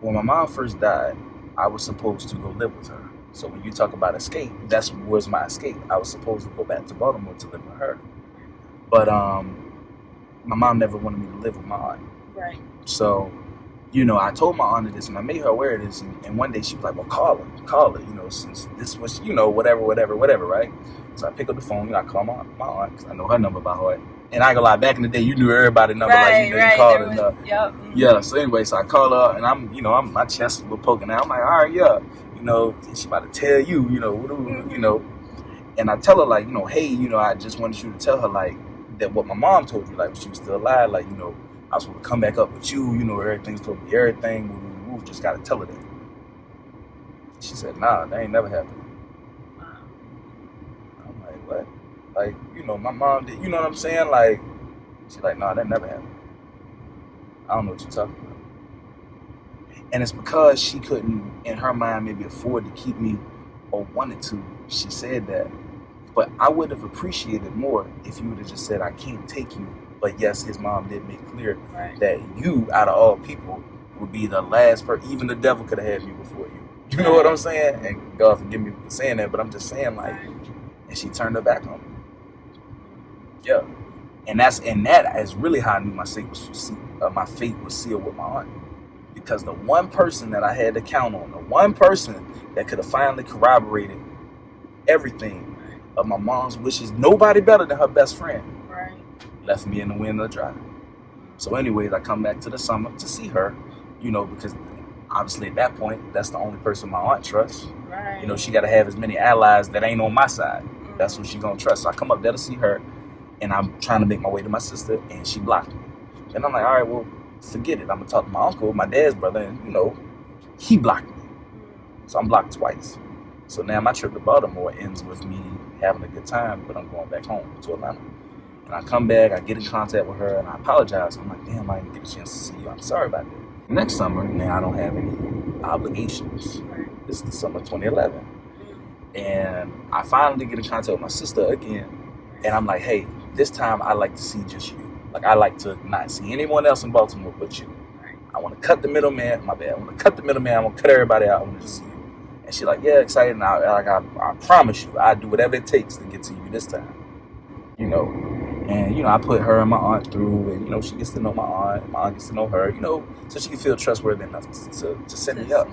When my mom first died, I was supposed to go live with her. So when you talk about escape, that was my escape. I was supposed to go back to Baltimore to live with her. But my mom never wanted me to live with my aunt. Right. So, you know, I told my aunt this and I made her aware of this. And one day she was like, well, call her, you know, since this was, you know, whatever, right? So I pick up the phone, you know, I call my aunt because I know her number by heart. And I ain't gonna lie, back in the day, you knew everybody's number, like, you know, you called her enough. Yep. Yeah, so anyway, so I call her and I'm, you know, my chest was poking out. I'm like, all right, yeah, you know, she about to tell you, you know, you know. And I tell her, like, you know, hey, you know, I just wanted you to tell her, like, that what my mom told you, like, when she was still alive, like, you know, I was supposed to come back up with you, you know, everything's supposed to be everything, we just gotta tell her that. She said, nah, that ain't never happened. I'm like, what? Like, you know, my mom did, you know what I'm saying? Like, she's like, nah, that never happened. I don't know what you're talking about. And it's because she couldn't, in her mind, maybe afford to keep me or wanted to. She said that. But I would have appreciated more if you would have just said, I can't take you. But yes, his mom did make clear that you, out of all people, would be the last person. Even the devil could have had me before you. You know what I'm saying? And God forgive me for saying that, but I'm just saying, like, and she turned her back on me. Yeah. And that is really how I knew my fate was sealed with my aunt. Because the one person that I had to count on, the one person that could have finally corroborated everything of my mom's wishes, nobody better than her best friend, left me in the wind of the drive. So anyways, I come back to the summer to see her, you know, because obviously at that point, that's the only person my aunt trusts. You know, she got to have as many allies that ain't on my side. That's who she gonna trust. So I come up there to see her, and I'm trying to make my way to my sister, and she blocked me. And I'm like, all right, well, forget it. I'm gonna talk to my uncle, my dad's brother, and, you know, he blocked me. So I'm blocked twice. So now my trip to Baltimore ends with me having a good time, but I'm going back home to Atlanta. And I come back, I get in contact with her, and I apologize. I'm like, damn, I didn't get a chance to see you. I'm sorry about that. Next summer, now I don't have any obligations. This is the summer of 2011. And I finally get in contact with my sister again. And I'm like, hey, this time I like to see just you. Like, I like to not see anyone else in Baltimore but you. I want to cut the middleman. My bad. I want to cut the middleman. I want to cut everybody out. I want to just see you. And she's like, yeah, excited. And I promise you, I'll do whatever it takes to get to you this time. You know. And, you know, I put her and my aunt through. And, you know, she gets to know my aunt. My aunt gets to know her, you know, so she can feel trustworthy enough to send me up.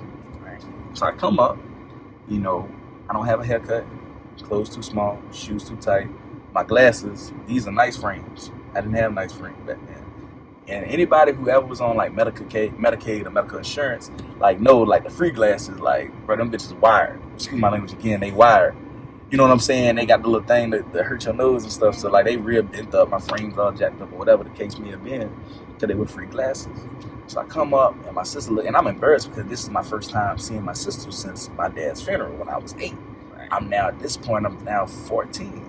So I come up. You know, I don't have a haircut. Clothes too small. Shoes too tight. My glasses, these are nice frames. I didn't have nice frames back then. And anybody who ever was on like Medicaid or medical insurance, like, know, like, the free glasses, like, bro, them bitches wired. Excuse my language again, they wired. You know what I'm saying? They got the little thing that hurt your nose and stuff. So, like, they real bent up. My frames all jacked up or whatever the case may have been, because they were free glasses. So I come up and my sister look, and I'm embarrassed because this is my first time seeing my sister since my dad's funeral when I was 8. I'm now, at this point, I'm now 14.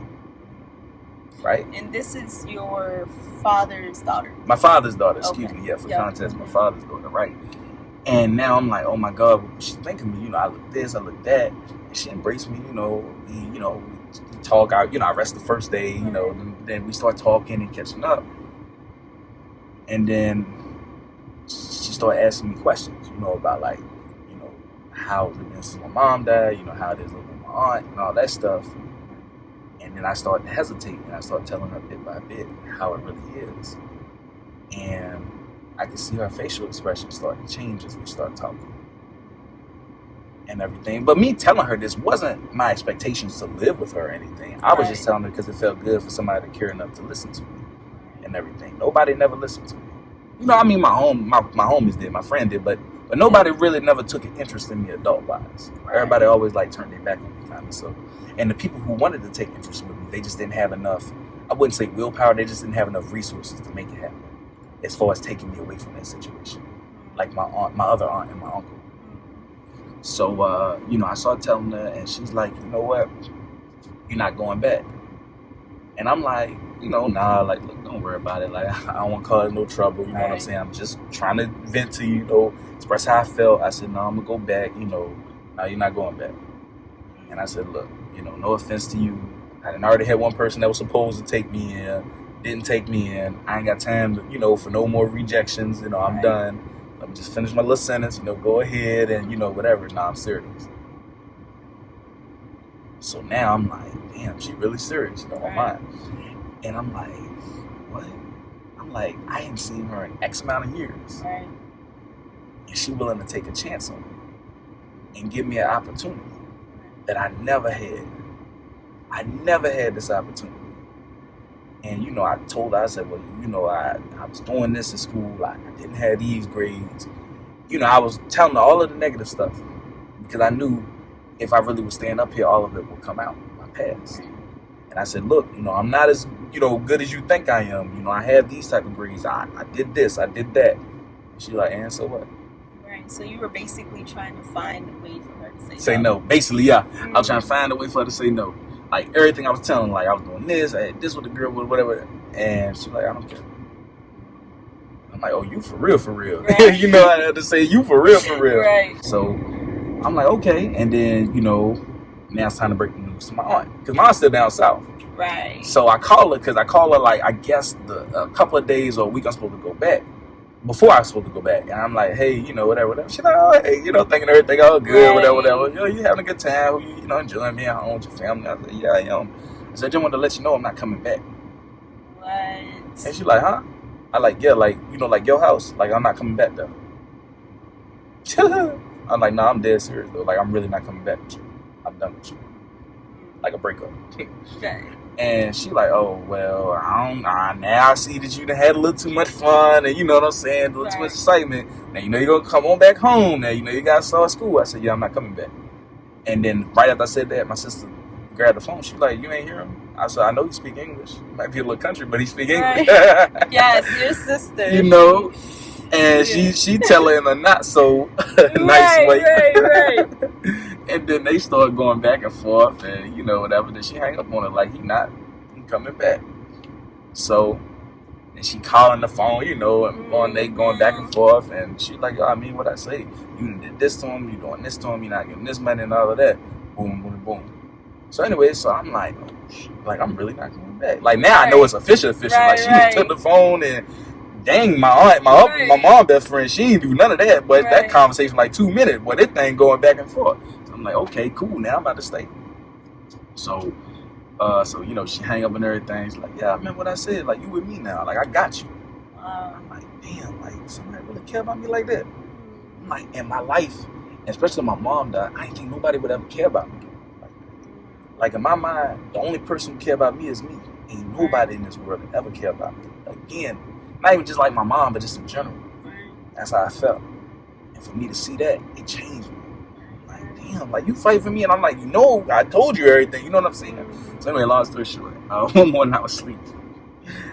Right? And this is your father's daughter? My father's daughter, excuse me. Yeah, for context, my father's daughter, right? And now I'm like, oh my God, what she think of me? You know, I look this, I look that. And she embraced me, you know, we talk out, you know, I rest the first day, you know, and then we start talking and catching up. And then she started asking me questions, you know, about, like, you know, how it been since my mom died, you know, how it is with my aunt and all that stuff. And then I started to hesitate, and I started telling her bit by bit how it really is. And I could see her facial expression start to change as we start talking and everything. But me telling her this wasn't my expectations to live with her or anything. I was just telling her because it felt good for somebody to care enough to listen to me and everything. Nobody never listened to me. You know, I mean, my homies did, my friend did, but nobody really never took an interest in me adult-wise. Everybody always, like, turned their back on me, kind of. So, and the people who wanted to take interest with me, they just didn't have enough, I wouldn't say willpower, they just didn't have enough resources to make it happen as far as taking me away from that situation. Like my other aunt and my uncle. So, you know, I started telling her, and she's like, you know what? you're not going back. And I'm like, nah, like, look, don't worry about it. Like, I don't want to cause no trouble. You know what I'm saying? I'm just trying to vent to you, express how I felt. I said, no, I'm going to go back. No, you're not going back. And I said, look, no offense to you. I already had one person that was supposed to take me in, didn't take me in. I ain't got time, for no more rejections. I'm done. Let me just finish my little sentence, go ahead and, whatever. Nah, I'm serious. So now I'm like, damn, she really serious, on mine. And I'm like, what? I'm like, I ain't seen her in X amount of years. Right. And she willing to take a chance on me and give me an opportunity that I never had. I never had this opportunity. And, I told her, I said, well, I was doing this in school. I didn't have these grades. I was telling her all of the negative stuff because I knew if I really was staying up here, all of it would come out, my past. And I said, look, I'm not as, good as you think I am. I have these type of grades. I did this, I did that. And she's like, and so what? Right. So you were basically trying to find a way for her to say no. Basically, yeah. I was trying to find a way for her to say no. Like, everything I was telling, like, I was doing this, I had this with the girl, whatever. And she's like, I don't care. I'm like, oh, you for real, for real. Right. I had to say, you for real, for real. Right. So I'm like, okay. And then, now it's time to break the news to my aunt. Because my aunt's still down south. Right. So I call her, like, I guess a couple of days or a week I'm supposed to go back. Before I was supposed to go back. And I'm like, hey, whatever. She's like, oh, hey, thinking everything all good, whatever. You having a good time, enjoying being home with your family. I said, yeah, I am. I said, I just wanted to let you know I'm not coming back. What? And she's like, huh? I like, yeah, like, like your house. Like, I'm not coming back, though. I'm like, nah, I'm dead serious, though. Like, I'm really not coming back with you. I'm done with you. Like a breakup. Okay. And she like, oh, well, now I see that you done had a little too much fun and, you know what I'm saying, a little too much excitement. Now, you're going to come on back home. Now, you got to start school. I said, yeah, I'm not coming back. And then right after I said that, my sister grabbed the phone. She like, you ain't hear him? I said, I know you speak English. You might be a little country, but he speak English. Yes, your sister. And she tell her in a not so nice way. Right. And then they start going back and forth and, whatever. Then she hang up on her like he coming back. So, and she calling the phone, and they going back and forth. And she like, I mean what I say. You did this to him, you doing this to him, you're not getting this money and all of that. Boom, boom, boom. So anyway, I'm like, like I'm really not coming back. Like now I know it's official. Like she just took the phone and dang, my mom best friend, she didn't do none of that. But that conversation like 2 minutes. But this thing going back and forth. So I'm like, okay, cool. Now I'm about to stay. So, she hang up and everything. She's like, yeah, I remember what I said. Like, you with me now. Like, I got you. I'm like, damn, like somebody really care about me like that. I'm like, in my life, especially when my mom died, I didn't think nobody would ever care about me. Like in my mind, the only person who care about me is me. Ain't nobody in this world that ever care about me. Again, not even just like my mom, but just in general. That's how I felt. And for me to see that, it changed me. I'm like, damn, like you fight for me. And I'm like, I told you everything. You know what I'm saying? So anyway, long story short, one morning I was asleep.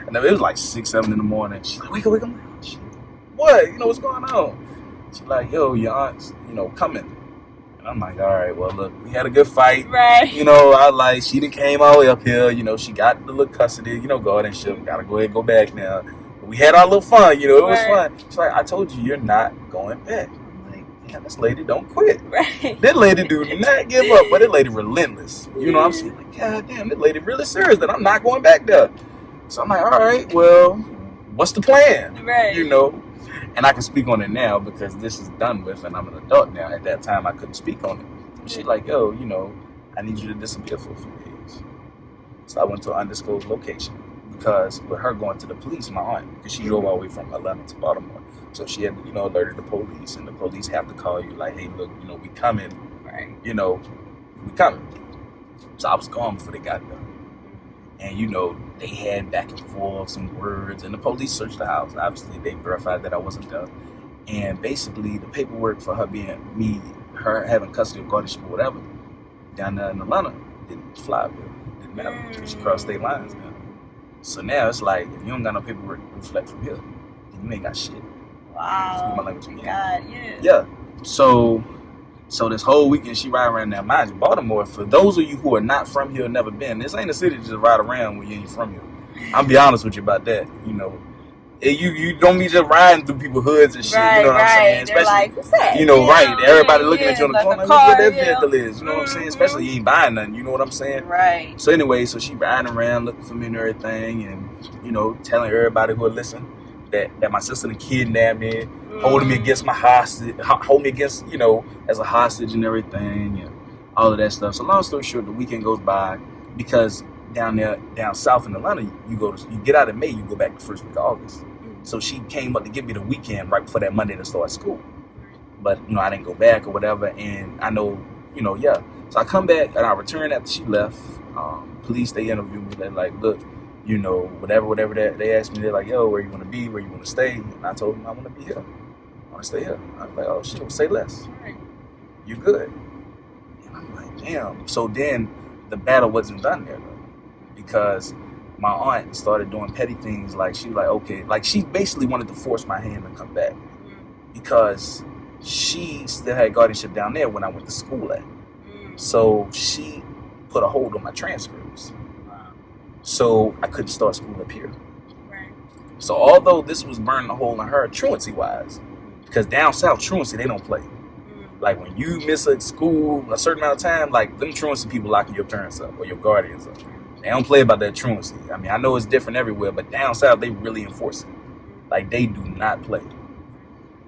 And it was like 6, 7 in the morning. She's like, wake up. I'm like, oh, shit. What? What's going on? She's like, yo, your aunt's, coming. And I'm like, all right, well, look, we had a good fight. Right. She done came all the way up here. She got the little custody, guardianship. Gotta go ahead and go back now. But we had our little fun, it was fun. She's like, I told you, you're not going back. I'm like, damn, this lady don't quit. Right. That lady do not give up, but that lady relentless. You know what I'm saying? Like, God damn, that lady really serious that I'm not going back there. So I'm like, all right, well, what's the plan? Right. And I can speak on it now because this is done with and I'm an adult now. At that time, I couldn't speak on it. And she's like, yo, I need you to disappear for a few days. So I went to an undisclosed location because with her going to the police, my aunt, because she drove all the way from Atlanta to Baltimore. So she had, alerted the police and the police have to call you like, hey, look, we coming. Right. We coming. So I was gone before they got there. And, they had back and forth some words. And the police searched the house. Obviously, they verified that I wasn't there. And basically, the paperwork for her her having custody of guardianship or whatever, down there in Atlanta, didn't fly. Didn't matter. She crossed state lines now. So now it's like, if you don't got no paperwork to reflect from here, then you ain't got shit. Wow. Excuse my language again. God, yeah. So So this whole weekend she ride around there. Mind you, Baltimore, for those of you who are not from here, never been, this ain't a city to just ride around when you ain't from here. I'll be honest with you about that. You know, you don't be just riding through people's hoods and shit. Right, you know what I'm saying? They're Especially, like, what's that? you know, right? Everybody looking at you on the like corner, a look what car, that vehicle is. You know what I'm saying? Especially you ain't buying nothing. You know what I'm saying? Right. So anyway, so she riding around looking for me and everything, and you know, telling everybody who will listen that my sister done kidnapped me, holding me against my hostage, hold me against, you know, as a hostage and everything, and all of that stuff. So long story short, the weekend goes by because down south in Atlanta, you get out in May, you go back the first week of August. So she came up to give me the weekend right before that Monday to start school. But you know, I didn't go back or whatever, and I know, you know, yeah. So I come back and I return after she left. Police, they interviewed me. They're like, look, you know, whatever that they asked me, they're like, yo, where you want to be, where you want to stay, and I told them I want to be here. I want to stay here. I was like, oh shit, say less. You good? And I'm like, damn. So then the battle wasn't done there though, because my aunt started doing petty things. Like she was like, okay, like she basically wanted to force my hand to come back because she still had guardianship down there when I went to school at. So she put a hold on my transcripts. So I couldn't start school up here. Right. So although this was burning a hole in her truancy wise, because down south truancy, they don't play. Like when you miss a school a certain amount of time, like them truancy people locking your parents up or your guardians up. They don't play about that truancy. I mean, I know it's different everywhere, but down south they really enforce it. Like they do not play.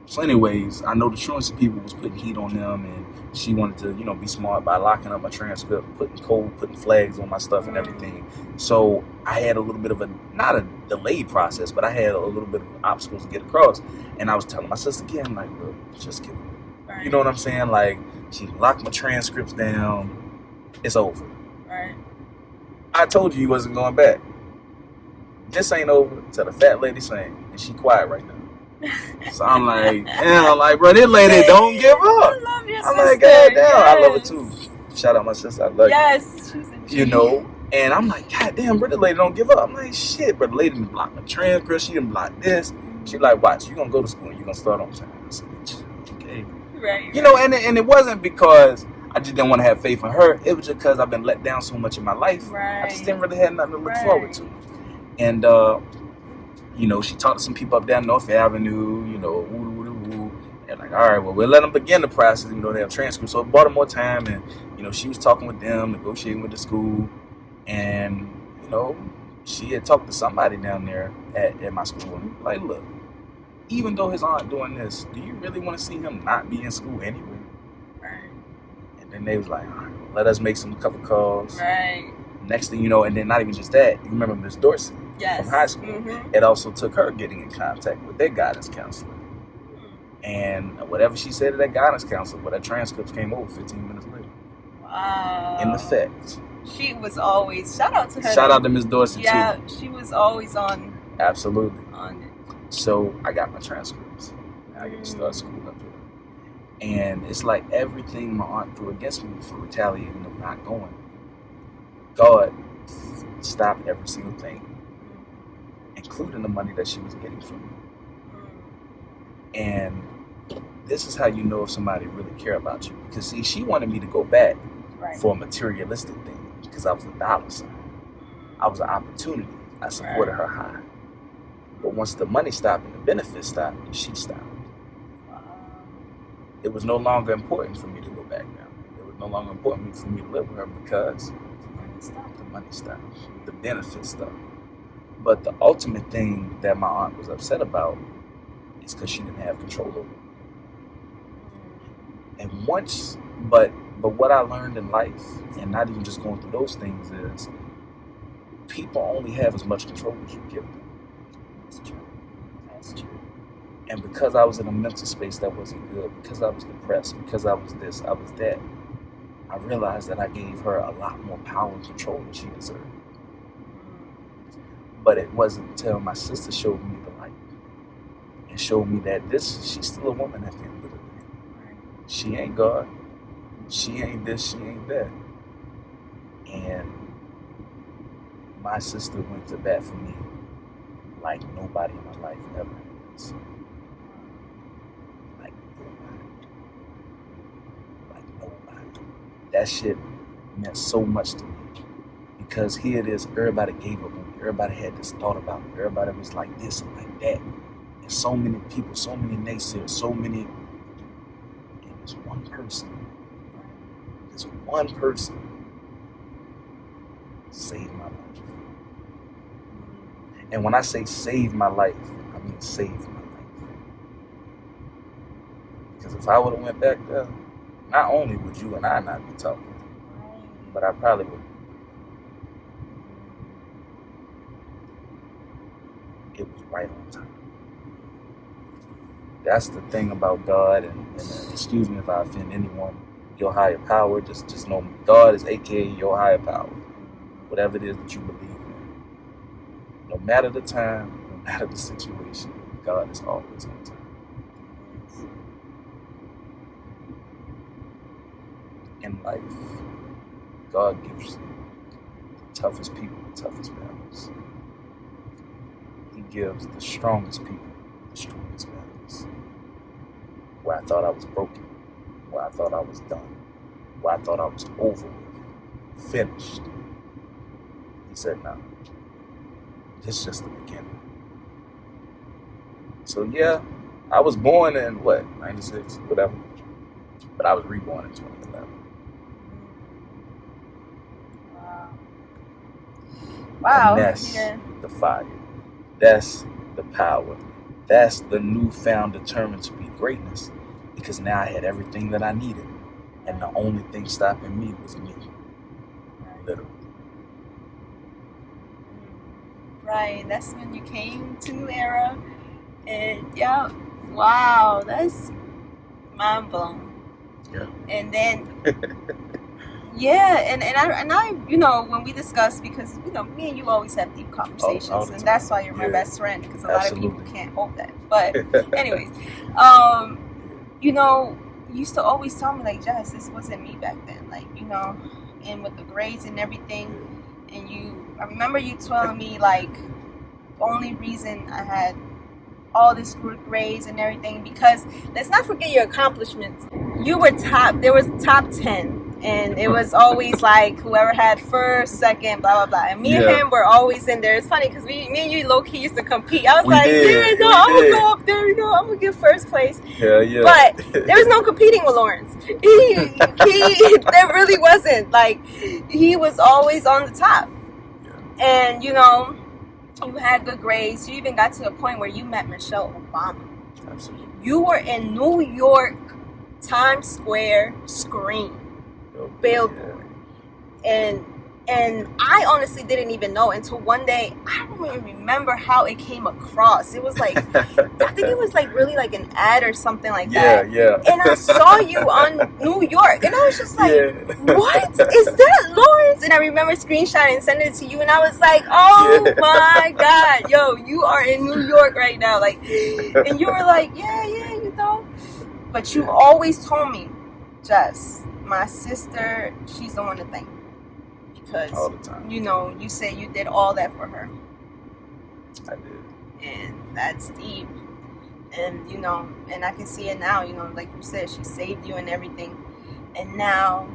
So anyways, I know the truancy people was putting heat on them, and she wanted to, you know, be smart by locking up my transcript, putting flags on my stuff and everything. So I had a little bit of not a delayed process, but I had a little bit of obstacles to get across. And I was telling my sister again, like, look, just give it. Right. You know what I'm saying? Like, she locked my transcripts down. It's over. Right. I told you wasn't going back. This ain't over till the fat lady sang, and she quiet right now. So I'm like, damn, like, bro, this lady don't give up. I love your I'm sister. like, God damn, yes. I love her too. Shout out my sister, I love you. Yes, she's a G. You know, and I'm like, God damn, bro, this lady don't give up. I'm like, shit, but the lady done blocked my transcript, she done blocked this. She like, watch, you gonna go to school and you gonna start on time. I said, okay. Right. You know, and it wasn't because I just didn't want to have faith in her. It was just because I've been let down so much in my life. Right. I just didn't really have nothing to look forward to. And you know, she talked to some people up down North Avenue, you know, and like, all right, well, we'll let them begin the process, you know, they have transcripts. So it bought her more time, and, you know, she was talking with them, negotiating with the school, and, you know, she had talked to somebody down there at my school, and like, look, even though his aunt doing this, do you really want to see him not be in school anyway? Right. And then they was like, all right, well, let us make some couple calls. Right. Next thing you know, and then not even just that, you remember Miss Dorsey? Yes. From high school. Mm-hmm. It also took her getting in contact with their guidance counselor. And whatever she said to that guidance counselor, well, that transcripts came over 15 minutes later. Wow. In effect. She was always, shout out to her. Shout out to Miss Dorsey, too. Yeah, she was always on. Absolutely. On it. So I got my transcripts. I get to start school up here. And it's like everything my aunt threw against me for retaliating of not going. God stopped every single thing, including the money that she was getting from me. And this is how you know if somebody really care about you. Because see, she wanted me to go back for a materialistic thing because I was a dollar sign. I was an opportunity. I supported her high. But once the money stopped and the benefits stopped, she stopped. It was no longer important for me to go back now. It was no longer important for me to live with her because the money stopped. The benefits stopped. But the ultimate thing that my aunt was upset about is because she didn't have control over it. And once, but what I learned in life, and not even just going through those things, is people only have as much control as you give them. That's true. That's true. And because I was in a mental space that wasn't good, because I was depressed, because I was this, I was that, I realized that I gave her a lot more power and control than she deserved. But it wasn't until my sister showed me the light and showed me that she's still a woman at the end of the day. She ain't God. She ain't this, she ain't that. And my sister went to bat for me like nobody in my life ever has. Like nobody. Like that shit meant so much to me. Because here it is, everybody gave up on me. Everybody had this thought about me. Everybody was like this and like that. And so many people, so many naysayers, so many. And there's one person saved my life. And when I say save my life, I mean save my life. Because if I would have went back there, not only would you and I not be talking, but I probably would. It was right on time. That's the thing about God, and excuse me if I offend anyone, your higher power, just know God is aka your higher power. Whatever it is that you believe in. No matter the time, no matter the situation, God is always on time. In life, God gives the toughest people the toughest battles. He gives the strongest people the strongest battles. Where I thought I was broken, where I thought I was done, where I thought I was over with, finished. He said, no, this is just the beginning. So yeah, I was born in 96, whatever. But I was reborn in 2011. Wow. And that's the fire. That's the power. That's the newfound determined to be greatness. Because now I had everything that I needed. And the only thing stopping me was me. Literally. Right. That's when you came to New Era. And yeah. Wow. That's mind blown. Yeah. And then yeah, and I when we discuss, because me and you always have deep conversations, all the time. And that's why you're my best friend, because a lot of Absolutely. people can't hold that. But anyways, you used to always tell me, like, Jess, this wasn't me back then, like, and with the grades and everything. And I remember you telling me, like, the only reason I had all these good grades and everything, because let's not forget your accomplishments. You were there was top 10. And it was always like whoever had first, second, blah, blah, blah. And me and him were always in there. It's funny because me and you low-key used to compete. I was I'm going to go up there, I'm going to get first place. Yeah, yeah. But there was no competing with Lawrence. There really wasn't. Like, he was always on the top. Yeah. And, you had good grades. You even got to a point where you met Michelle Obama. Absolutely. You were in New York, Times Square, screen. Billboard. And I honestly didn't even know until one day. I don't even remember how it came across. It was like I think it was like really like an ad or something like that. Yeah. And I saw you on New York, and I was just like, what is that, Lawrence? And I remember screenshotting and sending it to you, and I was like, oh my God, yo, you are in New York right now, like. And you were like, yeah, But you always told me, Jess, my sister, she's the one to thank, because all the time. You said you did all that for her. I did. And that's deep. And and I can see it now, like you said, she saved you and everything. And now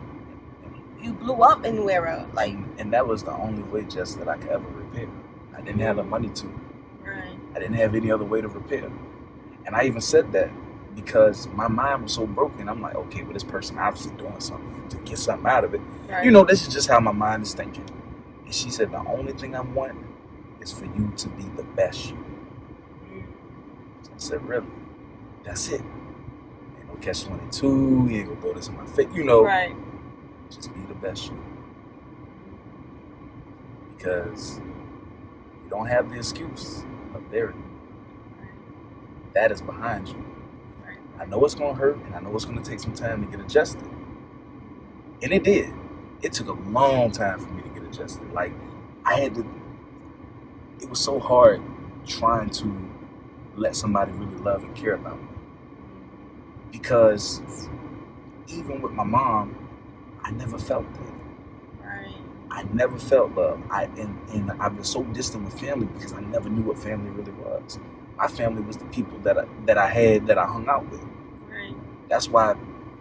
you blew up in New Era, like. And that was the only way, just that I could ever repair. I didn't have the money to. Right. I didn't have any other way to repair. And I even said that because my mind was so broken. I'm like, okay, well, this person obviously doing something to get something out of it. Right. This is just how my mind is thinking. And she said, the only thing I want is for you to be the best you. So I said, really? That's it. Ain't no catch-22. You ain't gonna throw this in my face. Right. Just be the best you. Because you don't have the excuse of there. That is behind you. I know it's going to hurt, and I know it's going to take some time to get adjusted. And it did. It took a long time for me to get adjusted. Like, it was so hard trying to let somebody really love and care about me. Because even with my mom, I never felt that. Right. I never felt love. And I've been so distant with family because I never knew what family really was. My family was the people that I hung out with. Right. That's why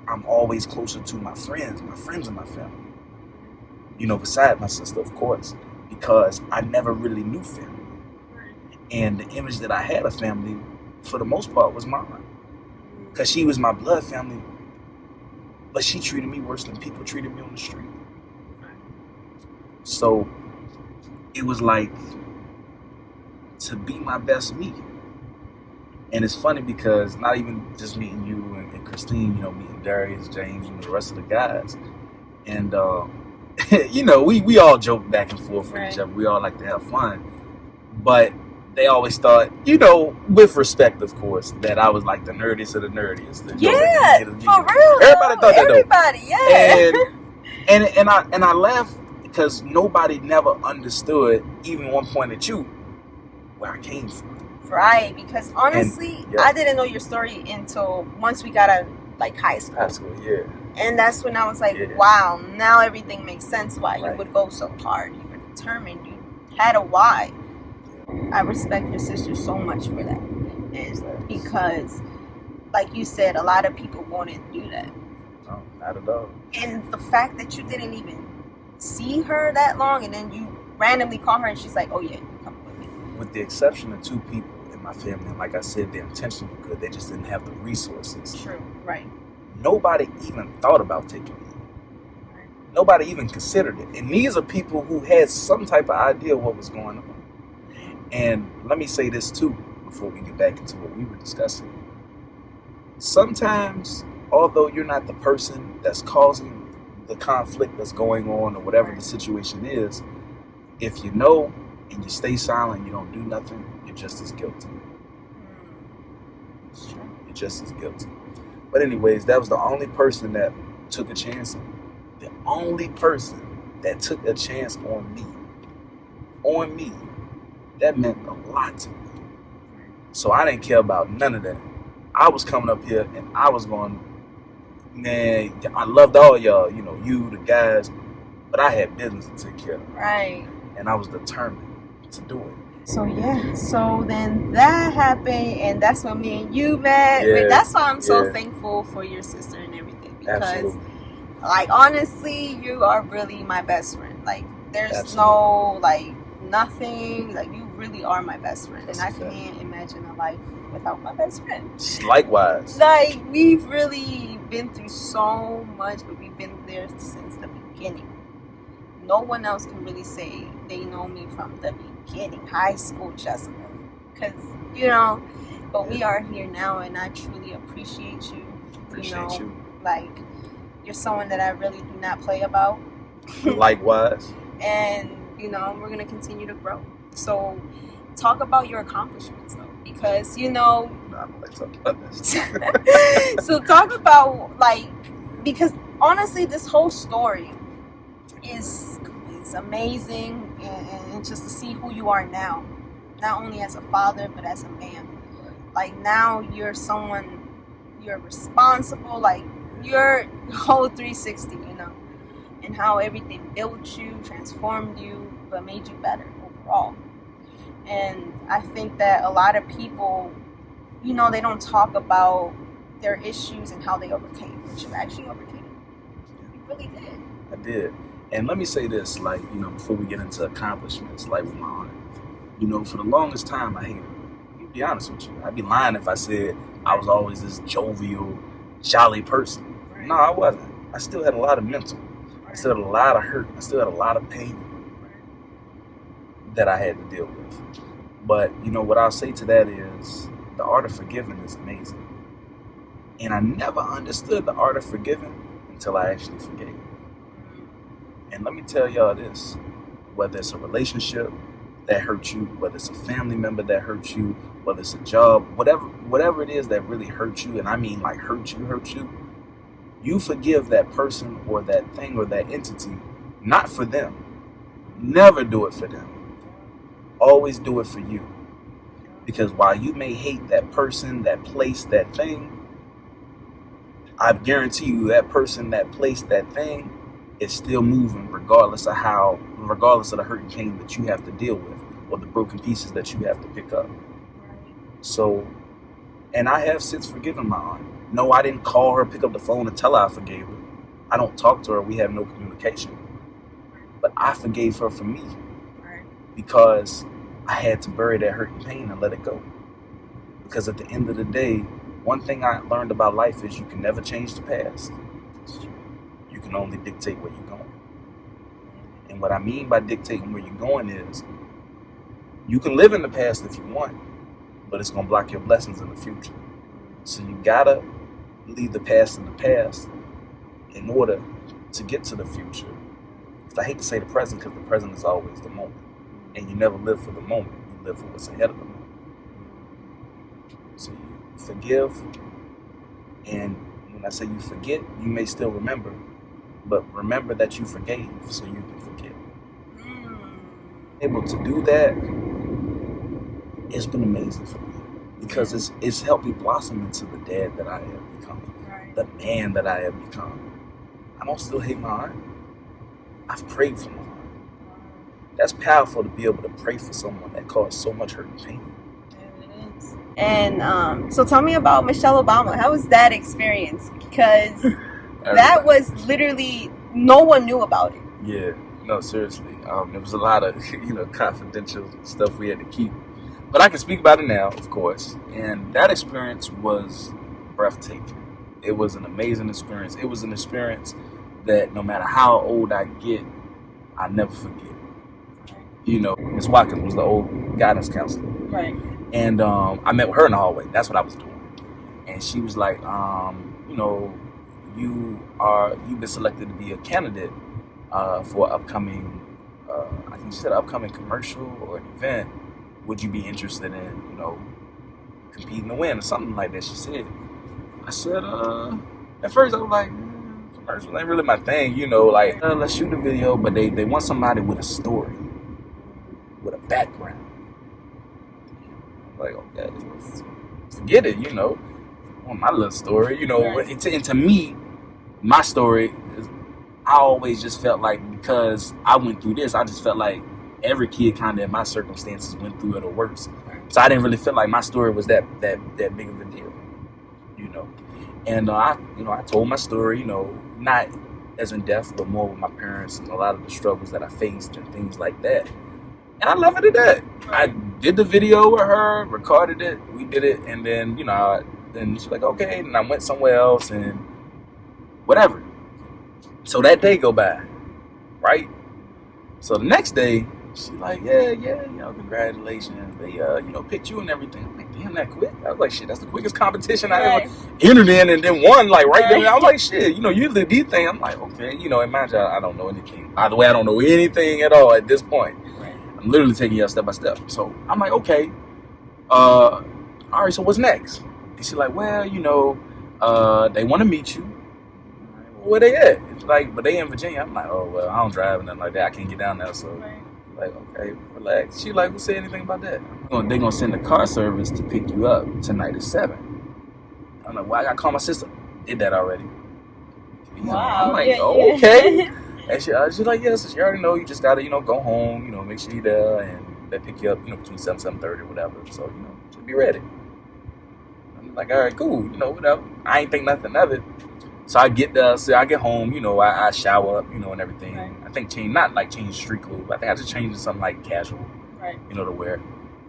I'm always closer to my friends and my family. You know, beside my sister, of course, because I never really knew family. And the image that I had of family, for the most part, was mine. Because she was my blood family, but she treated me worse than people treated me on the street. So it was like, to be my best me. And it's funny because not even just meeting you and Christine, you know, meeting Darius, James, and the rest of the guys. And, you know, we all joke back and forth with each other. We all like to have fun. But they always thought, you know, with respect, of course, that I was like the nerdiest of the nerdiest. Yeah, for real. Everybody thought that, though. Everybody, yeah. And I laugh because nobody never understood, even one point at you, where I came from. Right, because honestly, I didn't know your story until once we got out of like high school. High school, yeah. And that's when I was like, wow, now everything makes sense why you would go so hard. You were determined. You had a why. I respect your sister so much for that. And because, like you said, a lot of people wouldn't do that. No, not at all. And the fact that you didn't even see her that long and then you randomly call her and she's like, oh yeah, you come with me. With the exception of 2 people in my family, and like I said, their intentions were good. They just didn't have the resources. True, right. Nobody even thought about taking me. Nobody even considered it. And these are people who had some type of idea of what was going on. And let me say this too, before we get back into what we were discussing. Sometimes, although you're not the person that's causing the conflict that's going on or whatever the situation is, if you know and you stay silent, you don't do nothing, you're just as guilty. You're just as guilty. But anyways, that was the only person that took a chance on me. The only person that took a chance on me. On me. That meant a lot to me. So I didn't care about none of that. I was coming up here and I was going, man, I loved all y'all, you know, you, the guys, but I had business to take care of. Right. And I was determined to do it. So yeah, so then that happened and that's when me and you met. Yeah. That's why I'm so thankful for your sister and everything. Because like honestly, you are really my best friend. Like there's no like nothing, like you really are my best friend. And I can't imagine a life without my best friend. Likewise. Like we've really been through so much, but we've been there since the beginning. No one else can really say they know me from the beginning, high school Jessica, because you know. But we are here now, and I truly appreciate you. Appreciate you. Like you're someone that I really do not play about. Likewise. And you know, we're gonna continue to grow. So, talk about your accomplishments, though, because you know. I'm gonna talk about this. So talk about because honestly, this whole story is amazing, and just to see who you are now, not only as a father but as a man. Like now you're someone, you're responsible, like your whole 360, you know, and how everything built you, transformed you, but made you better overall. And I think that a lot of people, you know, they don't talk about their issues and how they overcame, which you actually overcame. You really did. I did. And let me say this, like, you know, before we get into accomplishments, like with my aunt, you know, for the longest time, I hated her. To be honest with you, I'd be lying if I said I was always this jovial, jolly person. Right. No, I wasn't. I still had a lot of mental. Right. I still had a lot of hurt. I still had a lot of pain that I had to deal with. But, you know, what I'll say to that is the art of forgiving is amazing. And I never understood the art of forgiving until I actually forgave. And let me tell y'all this, whether it's a relationship that hurt you, whether it's a family member that hurt you, whether it's a job, whatever it is that really hurt you, and I mean like hurt you, you forgive that person or that thing or that entity, not for them. Never do it for them. Always do it for you. Because while you may hate that person, that place, that thing, I guarantee you that person, that place, that thing, is still moving regardless of the hurt and pain that you have to deal with or the broken pieces that you have to pick up. So, and I have since forgiven my aunt. No, I didn't call her, pick up the phone, and tell her I forgave her. I don't talk to her. We have no communication. But I forgave her for me. Because I had to bury that hurt and pain and let it go. Because at the end of the day, one thing I learned about life is you can never change the past. You can only dictate where you're going. And what I mean by dictating where you're going is you can live in the past if you want, but it's going to block your blessings in the future. So you got to leave the past in the past in order to get to the future. I hate to say the present because the present is always the moment. And you never live for the moment. You live for what's ahead of the moment. So you forgive. And when I say you forget, you may still remember. But remember that you forgave so you can forget. Able to do that, it's been amazing for me. Because it's helped me blossom into the dad that I have become. The man that I have become. I don't still hate my aunt. I've prayed for my aunt. That's powerful to be able to pray for someone that caused so much hurt and pain. It is. And so tell me about Michelle Obama. How was that experience? Because that was literally, no one knew about it. Yeah, no, seriously. There was a lot of, confidential stuff we had to keep. But I can speak about it now, of course. And that experience was breathtaking. It was an amazing experience. It was an experience that no matter how old I get, I never forget. Ms. Watkins was the old guidance counselor. Right. And I met with her in the hallway. That's what I was doing. And she was like, you've been selected to be a candidate for upcoming, I think she said upcoming commercial or an event. Would you be interested in, competing to win or something like that? She said. I said, at first I was like, commercials ain't really my thing, let's shoot a video, but they want somebody with a story, with a background. I'm like, okay, forget it, I want my little story, and to me, my story is, I always just felt like, because I went through this, I just felt like every kid kind of in my circumstances went through it or worse. So I didn't really feel like my story was that big of a deal, And I told my story, not as in depth, but more with my parents and a lot of the struggles that I faced and things like that. And I left it at that. I did the video with her, recorded it, we did it, and then, then she's like, okay, and I went somewhere else and whatever. So that day go by, right? So the next day, she's like, yeah, congratulations. They, picked you and everything. I'm like, damn, that quick? I was like, shit, that's the quickest competition I ever entered in and then won, like, right there. I was like, shit, usually these things, I'm like, okay, imagine I don't know anything. By the way, I don't know anything at all at this point. I'm literally taking you step by step. So I'm like, okay, all right, so what's next? And she's like, well, they want to meet you. Where they at? It's like, but they in Virginia. I'm like, oh, well, I don't drive and nothing like that. I can't get down there, so. Like, okay, relax. She like, who said anything about that? They gonna send a car service to pick you up tonight at 7. I'm like, well, I gotta call my sister. Did that already. Wow. I'm like, okay. And she's like, yes, you already know. You just gotta, go home. Make sure you're there, and they pick you up, between 7:30 or whatever. So, just be ready. I'm like, all right, cool. Whatever. I ain't think nothing of it. So I get there, I get home, I shower up, and everything. Right. I think change street clothes, but I think I just changed to something like casual, right. To wear.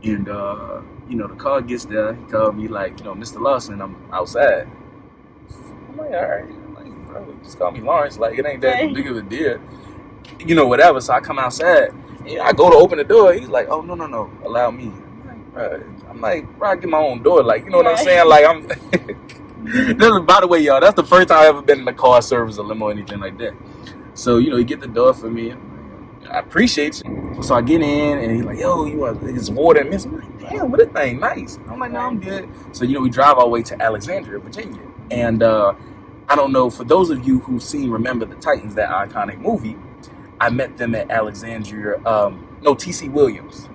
And, the car gets there, he called me like, Mr. Lawson, I'm outside. I'm like, all right. I'm like, bro, just call me Lawrence. Like, it ain't that big of a deal. Whatever. So I come outside, and I go to open the door. He's like, oh, no, allow me. I'm like, bro, I get my own door. Like, what I'm saying? Like, I'm... By the way, y'all, that's the first time I've ever been in a car service, a limo, or anything like that. So, you get the door for me. I appreciate you. So I get in, and he's like, yo, you want this water and this? I'm like, damn, what this thing nice. I'm like, no, I'm good. So, we drive our way to Alexandria, Virginia. And I don't know, for those of you who've seen Remember the Titans, that iconic movie, I met them at Alexandria, T.C. Williams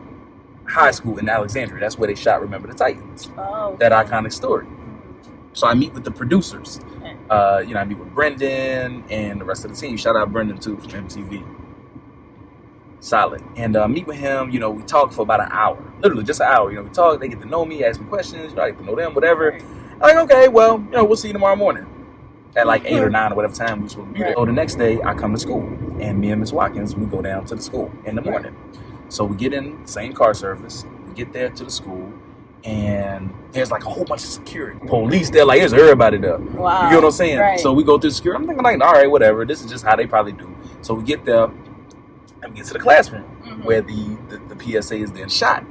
High School in Alexandria. That's where they shot Remember the Titans. Oh, okay. That iconic story. So I meet with the producers. I meet with Brendan and the rest of the team. Shout out Brendan too from MTV. Solid. And meet with him. We talk for about an hour. Literally just an hour. We talk. They get to know me, ask me questions. I get to know them, whatever. I'm like, okay, well, we'll see you tomorrow morning at like 8 or 9 or whatever time we were supposed to be there. So the next day, I come to school, and me and Miss Watkins, we go down to the school in the morning. So we get in, same car service, we get there to the school, and there's like a whole bunch of security. Police there, like, there's everybody there. Wow. You get what I'm saying? Right. So we go through security. I'm thinking like, all right, whatever. This is just how they probably do. So we get there, and we get to the classroom where the PSA is then shot.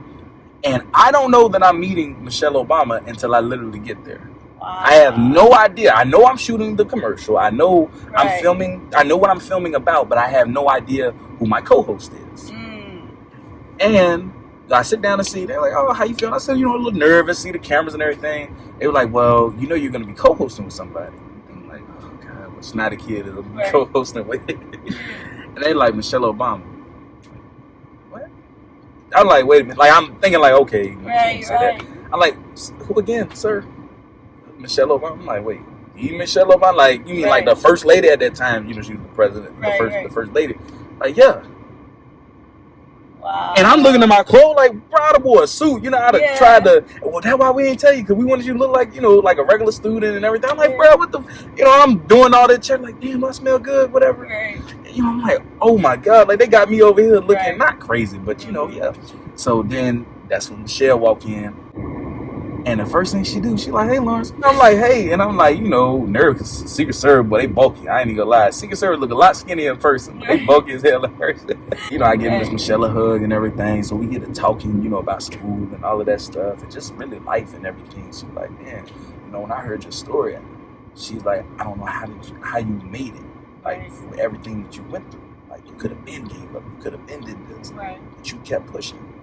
And I don't know that I'm meeting Michelle Obama until I literally get there. Wow. I have no idea. I know I'm shooting the commercial. I know I'm filming. I know what I'm filming about, but I have no idea who my co-host is. And I sit down and see. They're like, "Oh, how you feeling?" I said, "A little nervous. See the cameras and everything." They were like, "Well, you're going to be co-hosting with somebody." I'm like, "Oh God, what's not a kid is co-hosting with?" And they like, "Michelle Obama." What? I'm like, "Wait a minute." Like, I'm thinking like, okay, that. I'm like, "Who again, sir?" Michelle Obama. I'm like, "Wait, you Michelle Obama? Like, you mean like the first lady at that time? She was the president, the first lady." Like, yeah. Wow. And I'm looking at my clothes like, bro, I wore a suit. I'd tried to, well, that's why we ain't tell you, because we wanted you to look like, like a regular student and everything. I'm like, bro, what the, I'm doing all that check, like, damn, I smell good, whatever. Right. I'm like, oh my God, like, they got me over here looking not crazy, but, yeah. So then that's when Michelle walked in. And the first thing she do, she like, "Hey, Lawrence." And I'm like, "Hey," and I'm like, nervous. Secret Service, but they bulky. I ain't even gonna lie. Secret Service look a lot skinnier in person. But they bulky as hell in person. I give Miss Michelle a hug and everything, so we get to talking, about school and all of that stuff, and just really life and everything. She's like, "Man, when I heard your story," she's like, "I don't know how you made it, like for everything that you went through. Like you could have been gave up, you could have been did this, but you kept pushing."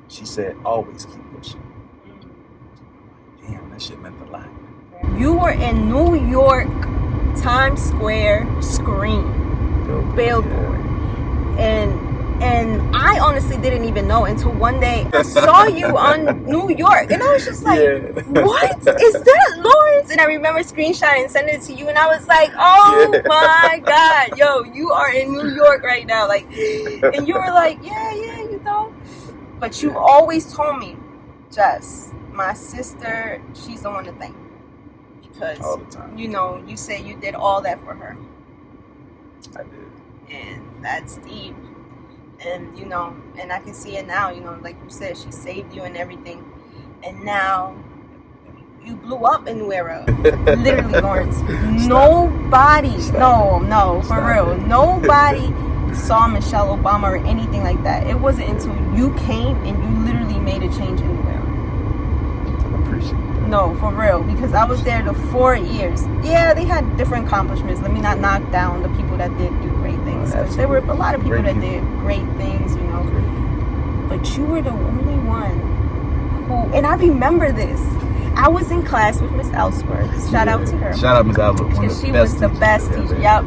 She said, "Always keep pushing." Damn, that shit meant a lot. You were in New York, Times Square screen, billboard. And I honestly didn't even know until one day I saw you on New York. And I was just like, what? Is that Lawrence? And I remember screenshotting and sending it to you. And I was like, oh my God, yo, you are in New York right now. Like, and you were like, yeah. But you always told me, Jess, my sister, she's the one to thank, because all the time. You say you did all that for her. I did, and that's deep. And and I can see it now. Like you said, she saved you and everything, and now you blew up in New Era. Literally, Lawrence. Nobody, no, for real, nobody saw Michelle Obama or anything like that. It wasn't until you came and you literally made a change in New Era. No, for real, because I was there the 4 years. Yeah, they had different accomplishments. Let me not knock down the people that did do great things. There were a lot of people that did great things, But you were the only one who, and I remember this. I was in class with Miss Ellsworth. Shout out to her. Shout out Miss Ellsworth. Because she was the best teacher. Yep.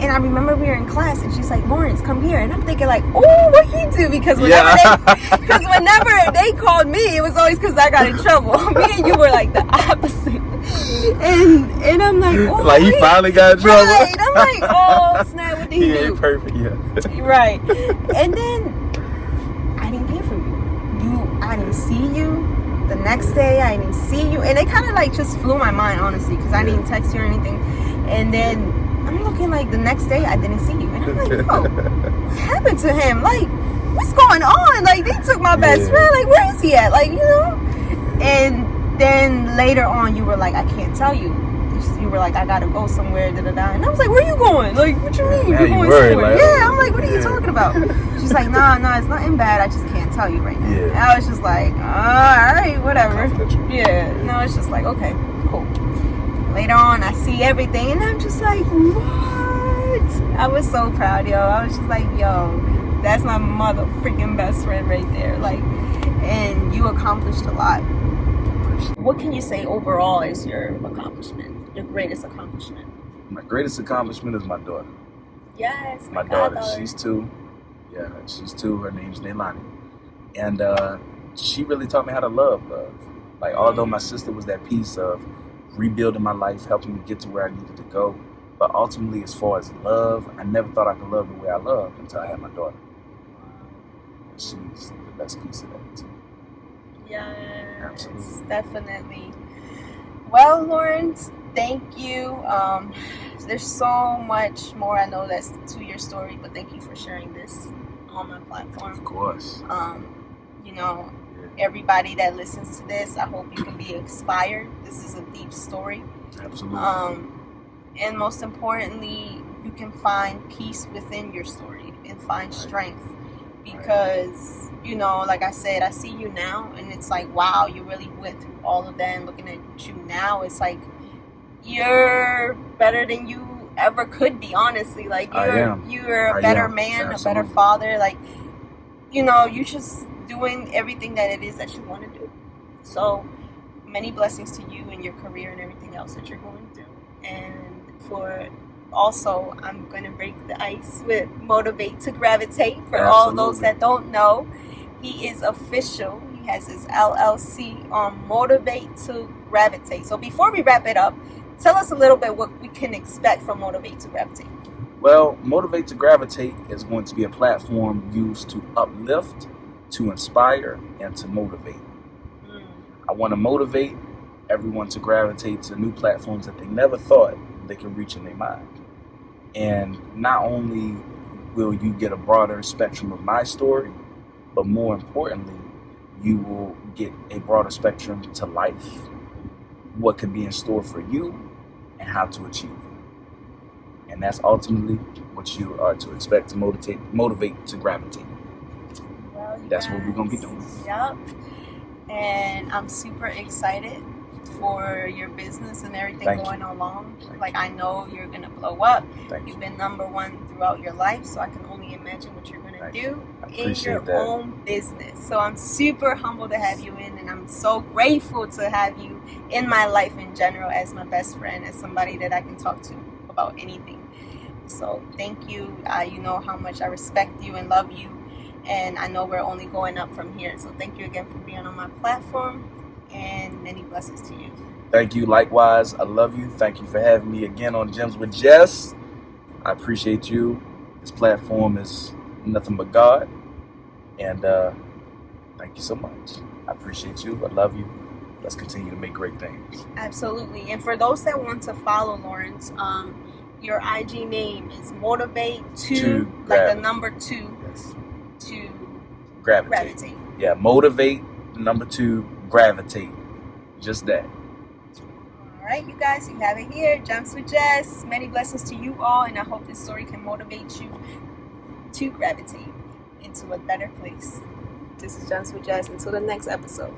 And I remember we were in class, and she's like, "Lawrence, come here." And I'm thinking like, "Oh, what he do?" Because whenever they called me, it was always because I got in trouble. Me and you were like the opposite. And I'm like, "Oh, like he finally got in trouble." Right. I'm like, "Oh snap! What did he do?" Ain't perfect, yeah. Right. And then I didn't hear from you. I didn't see you. The next day, I didn't see you, and it kind of like just flew my mind, honestly, because I didn't text you or anything. And then I'm looking like the next day I didn't see you, and I'm like, yo, what happened to him? Like, what's going on? Like, they took my best friend. Like, where is he at? Like, And then later on, you were like, I can't tell you. You were like, I gotta go somewhere, And I was like, where you going? Like, what you mean? You're going somewhere? Like, I'm like, what are you talking about? She's like, nah, it's nothing bad. I just can't tell you right now. And I was just like, all right, whatever. Yeah. No, it's just like, okay, cool. Later on, I see everything, and I'm just like, what? I was so proud, yo. I was just like, yo, that's my mother freaking best friend right there. Like, and you accomplished a lot. What can you say overall is your accomplishment, your greatest accomplishment? My greatest accomplishment is my daughter. Yes, my daughter. She's 2. Yeah, she's 2. Her name's Neilani. And she really taught me how to love. Like, although my sister was that piece of rebuilding my life, helping me get to where I needed to go, but ultimately, as far as love, I never thought I could love the way I loved until I had my daughter. She's the best piece of that to me. Yes, Absolutely. definitely. Well, Lawrence, thank you. There's so much more I know that's to your story, but thank you for sharing this on my platform. Of course. You know, everybody that listens to this, I hope you can be inspired. This is a deep story. Absolutely. And most importantly, you can find peace within your story and find strength. Because, you know, like I said, I see you now and it's like, wow, you really went through all of that, and looking at you now, it's like you're better than you ever could be, honestly. Like you're a better man, a better father. Like, you know, you're just doing everything that it is that you want to do. So many blessings to you and your career and everything else that you're going through. And for also, I'm going to break the ice with Motivate2Gravitate. For all those that don't know, he is official. He has his LLC on Motivate2Gravitate. So before we wrap it up, tell us a little bit what we can expect from Motivate2Gravitate. Well, Motivate2Gravitate is going to be a platform used to uplift, to inspire, and to motivate. I want to motivate everyone to gravitate to new platforms that they never thought they could reach in their mind. And not only will you get a broader spectrum of my story, but more importantly, you will get a broader spectrum to life, what could be in store for you, and how to achieve it. And that's ultimately what you are to expect to Motivate2Gravitate. Well, that's what we're going to be doing. Yep. And I'm super excited for your business and everything going along. Like, I know you're going to blow up. You've been #1 throughout your life, so I can only imagine what you're going to do in your own business. So I'm super humbled to have you in, and I'm so grateful to have you in my life in general as my best friend, as somebody that I can talk to about anything. So thank you. You know how much I respect you and love you, and I know we're only going up from here. So thank you again for being on my platform, and many blessings to you. Thank you. Likewise, I love you. Thank you for having me again on JemWJess. I appreciate you. This platform is nothing but God. And thank you so much. I appreciate you. I love you. Let's continue to make great things. Absolutely. And for those that want to follow Lawrence, your IG name is Motivate2, like the number 2, yes, to gravitate. Yeah, Motivate2Gravitate. Just that. All right, you guys, you have it here. JemWJess. Many blessings to you all, and I hope this story can motivate you to gravitate into a better place. This is JemWJess. Until the next episode.